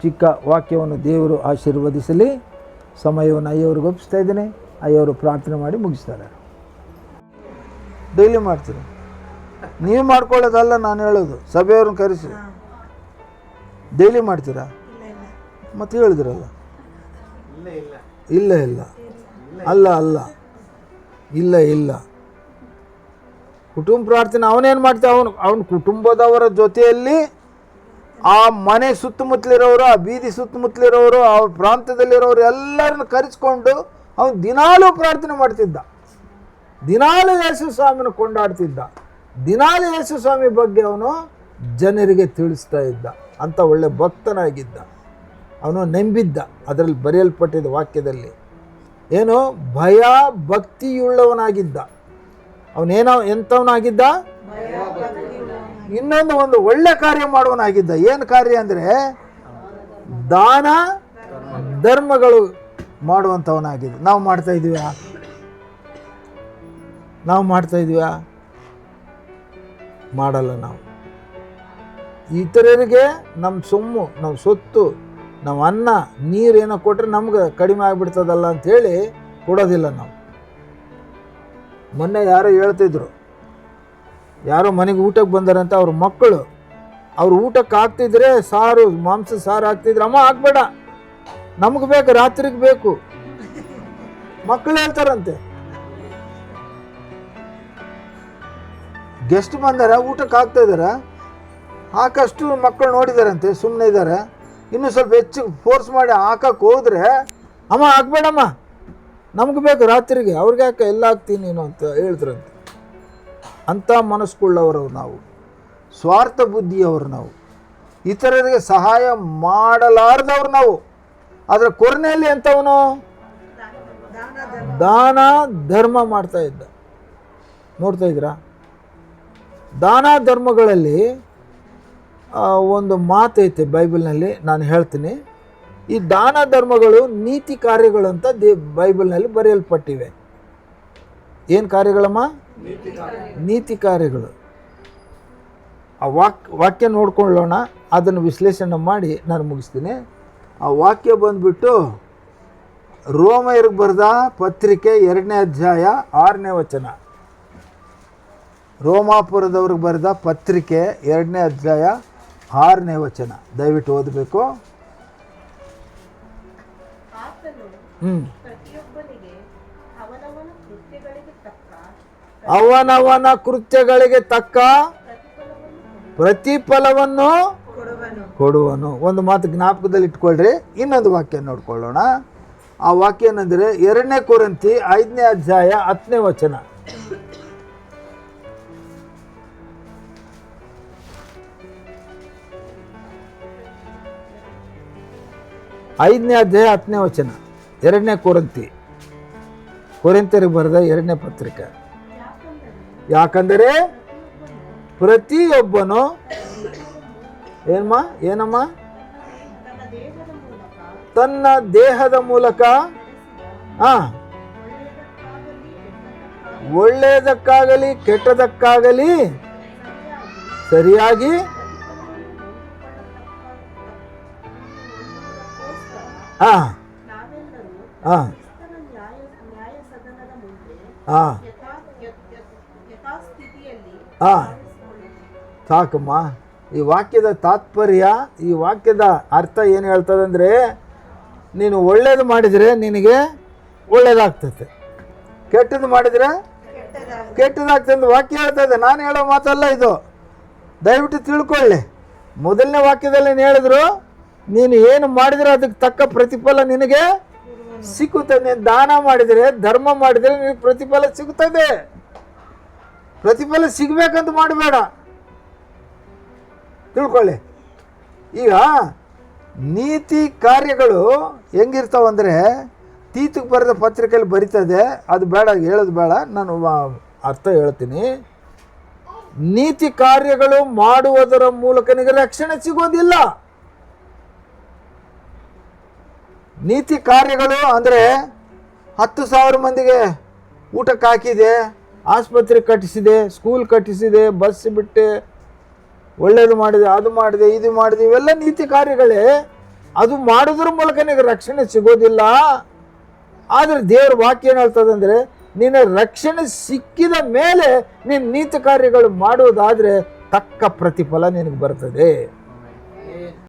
ಚಿಕ್ಕ ವಾಕ್ಯವನ್ನು ದೇವರು ಆಶೀರ್ವದಿಸಲಿ. ಸಮಯವನ್ನು ಅಯ್ಯವ್ರಿಗೆ ಒಪ್ಪಿಸ್ತಾ ಇದ್ದೀನಿ. ಅಯ್ಯವರು ಪ್ರಾರ್ಥನೆ ಮಾಡಿ ಮುಗಿಸ್ತಾರೆ. ಡೈಲಿ ಮಾಡ್ತೀರಿ, ನೀವು ಮಾಡ್ಕೊಳ್ಳೋದಲ್ಲ ನಾನು ಹೇಳೋದು, ಸಭೆಯವ್ರನ್ನ ಕರೆಸಿ ಡೈಲಿ ಮಾಡ್ತೀರಾ? ಮತ್ತೆ ಹೇಳಿದ್ರಲ್ಲ, ಇಲ್ಲ ಇಲ್ಲ ಅಲ್ಲ ಅಲ್ಲ ಇಲ್ಲ ಇಲ್ಲ. ಕುಟುಂಬ ಪ್ರಾರ್ಥನೆ ಅವನೇನು ಮಾಡ್ತಾನೆ, ಅವನ ಕುಟುಂಬದವರ ಜೊತೆಯಲ್ಲಿ ಆ ಮನೆ ಸುತ್ತಮುತ್ತಲಿರೋರು, ಆ ಬೀದಿ ಸುತ್ತಮುತ್ತಲಿರೋರು, ಆ ಪ್ರಾಂತ್ಯದಲ್ಲಿರೋರು ಎಲ್ಲರನ್ನು ಕರೆಸ್ಕೊಂಡು ಅವನು ದಿನಾಲೂ ಪ್ರಾರ್ಥನೆ ಮಾಡ್ತಿದ್ದ, ದಿನಾಲೂ ಯೇಸು ಸ್ವಾಮಿನ ಕೊಂಡಾಡ್ತಿದ್ದ, ದಿನಾಲೂ ಯೇಸು ಸ್ವಾಮಿ ಬಗ್ಗೆ ಅವನು ಜನರಿಗೆ ತಿಳಿಸ್ತಾ ಇದ್ದ. ಅಂಥ ಒಳ್ಳೆ ಭಕ್ತನಾಗಿದ್ದ, ಅವನು ನಂಬಿದ್ದ. ಅದರಲ್ಲಿ ಬರೆಯಲ್ಪಟ್ಟಿದ್ದ ವಾಕ್ಯದಲ್ಲಿ ಏನು, ಭಯ ಭಕ್ತಿಯುಳ್ಳವನಾಗಿದ್ದ. ಅವನೇನೋ ಎಂಥವನಾಗಿದ್ದ, ಇನ್ನೊಂದು ಒಂದು ಒಳ್ಳೆ ಕಾರ್ಯ ಮಾಡುವನಾಗಿದ್ದ. ಏನು ಕಾರ್ಯ ಅಂದರೆ ದಾನ ಧರ್ಮಗಳು ಮಾಡುವಂಥವನಾಗಿದ್ದ. ನಾವು ಮಾಡ್ತಾ ಇದೀವ್ಯಾ? ನಾವು ಮಾಡ್ತಾ ಇದೀವ್ಯಾ? ಮಾಡಲ್ಲ. ನಾವು ಇತರರಿಗೆ ನಮ್ಮ ಸೊಮ್ಮು, ನಮ್ಮ ಸೊತ್ತು, ನಾವು ಅನ್ನ ನೀರೇನೋ ಕೊಟ್ಟರೆ ನಮ್ಗೆ ಕಡಿಮೆ ಆಗಿಬಿಡ್ತದಲ್ಲ ಅಂಥೇಳಿ ಕೊಡೋದಿಲ್ಲ ನಾವು. ಮೊನ್ನೆ ಯಾರೋ ಹೇಳ್ತಿದ್ರು, ಯಾರೋ ಮನೆಗೆ ಊಟಕ್ಕೆ ಬಂದಾರಂತ ಅವ್ರ ಮಕ್ಕಳು, ಅವ್ರು ಊಟಕ್ಕೆ ಹಾಕ್ತಿದ್ರೆ ಸಾರು, ಮಾಂಸ ಸಾರು ಹಾಕ್ತಿದ್ರು, ಅಮ್ಮ ಹಾಕ್ಬೇಡ ನಮಗೆ ಬೇಕು, ರಾತ್ರಿಗೆ ಬೇಕು. ಮಕ್ಕಳು ಹೇಳ್ತಾರಂತೆ, ಗೆಸ್ಟ್ ಬಂದಾರ ಊಟಕ್ಕೆ ಹಾಕ್ತಾ ಇದಾರೆ, ಹಾಕಷ್ಟು ಮಕ್ಕಳು ನೋಡಿದಾರಂತೆ, ಸುಮ್ಮನೆ ಇದ್ದಾರೆ. ಇನ್ನೂ ಸ್ವಲ್ಪ ಹೆಚ್ಚು ಫೋರ್ಸ್ ಮಾಡಿ ಹಾಕಕ್ಕೆ ಹೋದರೆ ಅಮ್ಮ ಹಾಕ್ಬೇಡಮ್ಮ ನಮ್ಗೆ ಬೇಕು ರಾತ್ರಿಗೆ, ಅವ್ರಿಗೆ ಯಾಕೆ ಎಲ್ಲ ಹಾಕ್ತೀನಿ ನೀನು ಅಂತ ಹೇಳಿದ್ರಂತೆ. ಅಂಥ ಮನಸ್ಸುಳ್ಳವರು ನಾವು, ಸ್ವಾರ್ಥ ಬುದ್ಧಿಯವರು ನಾವು, ಇತರರಿಗೆ ಸಹಾಯ ಮಾಡಲಾರ್ದವ್ರು ನಾವು. ಆದರೆ ಕೊರ್ನೆಯಲ್ಲಿ ಎಂಥವನು ದಾನ ಧರ್ಮ ಮಾಡ್ತಾ ಇದ್ದ. ನೋಡ್ತಾ ಇದ್ದೀರಾ? ದಾನ ಧರ್ಮಗಳಲ್ಲಿ ಒಂದು ಮಾತೈತೆ ಬೈಬಲ್ನಲ್ಲಿ, ನಾನು ಹೇಳ್ತೀನಿ. ಈ ದಾನ ಧರ್ಮಗಳು ನೀತಿ ಕಾರ್ಯಗಳು ಅಂತ ಬೈಬಲ್ನಲ್ಲಿ ಬರೆಯಲ್ಪಟ್ಟಿವೆ. ಏನು ಕಾರ್ಯಗಳಮ್ಮ? ನೀತಿ ಕಾರ್ಯಗಳು. ಆ ವಾಕ್ಯ ನೋಡ್ಕೊಳ್ಳೋಣ, ಅದನ್ನು ವಿಶ್ಲೇಷಣೆ ಮಾಡಿ ನಾನು ಮುಗಿಸ್ತೀನಿ. ಆ ವಾಕ್ಯ ಬಂದುಬಿಟ್ಟು ರೋಮಯರಿಗೆ ಬರೆದ ಪತ್ರಿಕೆ 2ನೇ ಅಧ್ಯಾಯ 6ನೇ ವಚನ. ರೋಮಾಪುರದವ್ರಿಗೆ ಬರೆದ ಪತ್ರಿಕೆ 2ನೇ ಅಧ್ಯಾಯ 6ನೇ ವಚನ. ದಯವಿಟ್ಟು ಓದಬೇಕು. ಅವನವನ ಕೃತ್ಯಗಳಿಗೆ ತಕ್ಕ ಪ್ರತಿಫಲವನ್ನು ಕೊಡುವನು. ಒಂದು ಮಾತು ಜ್ಞಾಪಕದಲ್ಲಿ ಇಟ್ಕೊಳ್ರಿ. ಇನ್ನೊಂದು ವಾಕ್ಯ ನೋಡ್ಕೊಳ್ಳೋಣ. ಆ ವಾಕ್ಯ ಏನಂದರೆ 2ನೇ ಕೊರಿಂಥಿ 5ನೇ ಅಧ್ಯಾಯ 10ನೇ ವಚನ. 5ನೇ ಅಧ್ಯಾಯ 10ನೇ ವಚನ. 2ನೇ ಕೊರಿಂಥರಿಗೆ ಬರೆದ 2ನೇ ಪತ್ರಿಕೆ. ಯಾಕಂದರೆ ಪ್ರತಿಯೊಬ್ಬನು ಏನಮ್ಮ ತನ್ನ ದೇಹದ ಮೂಲಕ ಒಳ್ಳೆಯದಕ್ಕಾಗಲಿ ಕೆಟ್ಟದಕ್ಕಾಗಲಿ ಸರಿಯಾಗಿ ಹಾಂ, ಸಾಕಮ್ಮ. ಈ ವಾಕ್ಯದ ತಾತ್ಪರ್ಯ, ಈ ವಾಕ್ಯದ ಅರ್ಥ ಏನು ಹೇಳ್ತದೆ ಅಂದರೆ, ನೀನು ಒಳ್ಳೇದು ಮಾಡಿದರೆ ನಿನಗೆ ಒಳ್ಳೇದಾಗ್ತದೆ, ಕೆಟ್ಟದ್ದು ಮಾಡಿದರೆ ಕೆಟ್ಟದಾಗ್ತದೆ ಅಂತ ವಾಕ್ಯ ಹೇಳ್ತದೆ. ನಾನು ಹೇಳೋ ಮಾತಲ್ಲ ಇದು, ದಯವಿಟ್ಟು ತಿಳ್ಕೊಳ್ಳಿ. ಮೊದಲನೇ ವಾಕ್ಯದಲ್ಲಿ ಏನು ಹೇಳಿದ್ರು, ನೀನು ಏನು ಮಾಡಿದರೆ ಅದಕ್ಕೆ ತಕ್ಕ ಪ್ರತಿಫಲ ನಿನಗೆ ಸಿಕ್ಕುತ್ತದೆ. ನೀನು ದಾನ ಮಾಡಿದರೆ, ಧರ್ಮ ಮಾಡಿದರೆ ನಿನಗೆ ಪ್ರತಿಫಲ ಸಿಗುತ್ತದೆ. ಪ್ರತಿಫಲ ಸಿಗಬೇಕಂತ ಮಾಡಬೇಡ, ತಿಳ್ಕೊಳ್ಳಿ. ಈಗ ನೀತಿ ಕಾರ್ಯಗಳು ಹೆಂಗಿರ್ತಾವಂದರೆ, ತೀತಕ್ಕೆ ಬರೆದ ಪತ್ರಿಕೆಯಲ್ಲಿ ಬರೀತದೆ, ಅದು ಬೇಡ, ಹೇಳೋದು ಬೇಡ, ನಾನು ಅರ್ಥ ಹೇಳ್ತೀನಿ. ನೀತಿ ಕಾರ್ಯಗಳು ಮಾಡುವುದರ ಮೂಲಕ ನಿನಗೆ ರಕ್ಷಣೆ ಸಿಗೋದಿಲ್ಲ. ನೀತಿ ಕಾರ್ಯಗಳು ಅಂದರೆ 10,000 ಮಂದಿಗೆ ಊಟಕ್ಕೆ ಹಾಕಿದೆ, ಆಸ್ಪತ್ರೆ ಕಟ್ಟಿಸಿದೆ, ಸ್ಕೂಲ್ ಕಟ್ಟಿಸಿದೆ, ಬಸ್ ಬಿಟ್ಟೆ, ಒಳ್ಳೇದು ಮಾಡಿದೆ, ಅದು ಮಾಡಿದೆ, ಇದು ಮಾಡಿದೆ, ಇವೆಲ್ಲ ನೀತಿ ಕಾರ್ಯಗಳೇ. ಅದು ಮಾಡೋದ್ರ ಮೂಲಕ ನಿನಗೆ ರಕ್ಷಣೆ ಸಿಗೋದಿಲ್ಲ. ಆದರೆ ದೇವ್ರ ವಾಕ್ಯ ಏನು ಹೇಳ್ತದೆ ಅಂದರೆ, ನಿನ್ನ ರಕ್ಷಣೆ ಸಿಕ್ಕಿದ ಮೇಲೆ ನೀನು ನೀತಿ ಕಾರ್ಯಗಳು ಮಾಡೋದಾದರೆ ತಕ್ಕ ಪ್ರತಿಫಲ ನಿನಗೆ ಬರ್ತದೆ.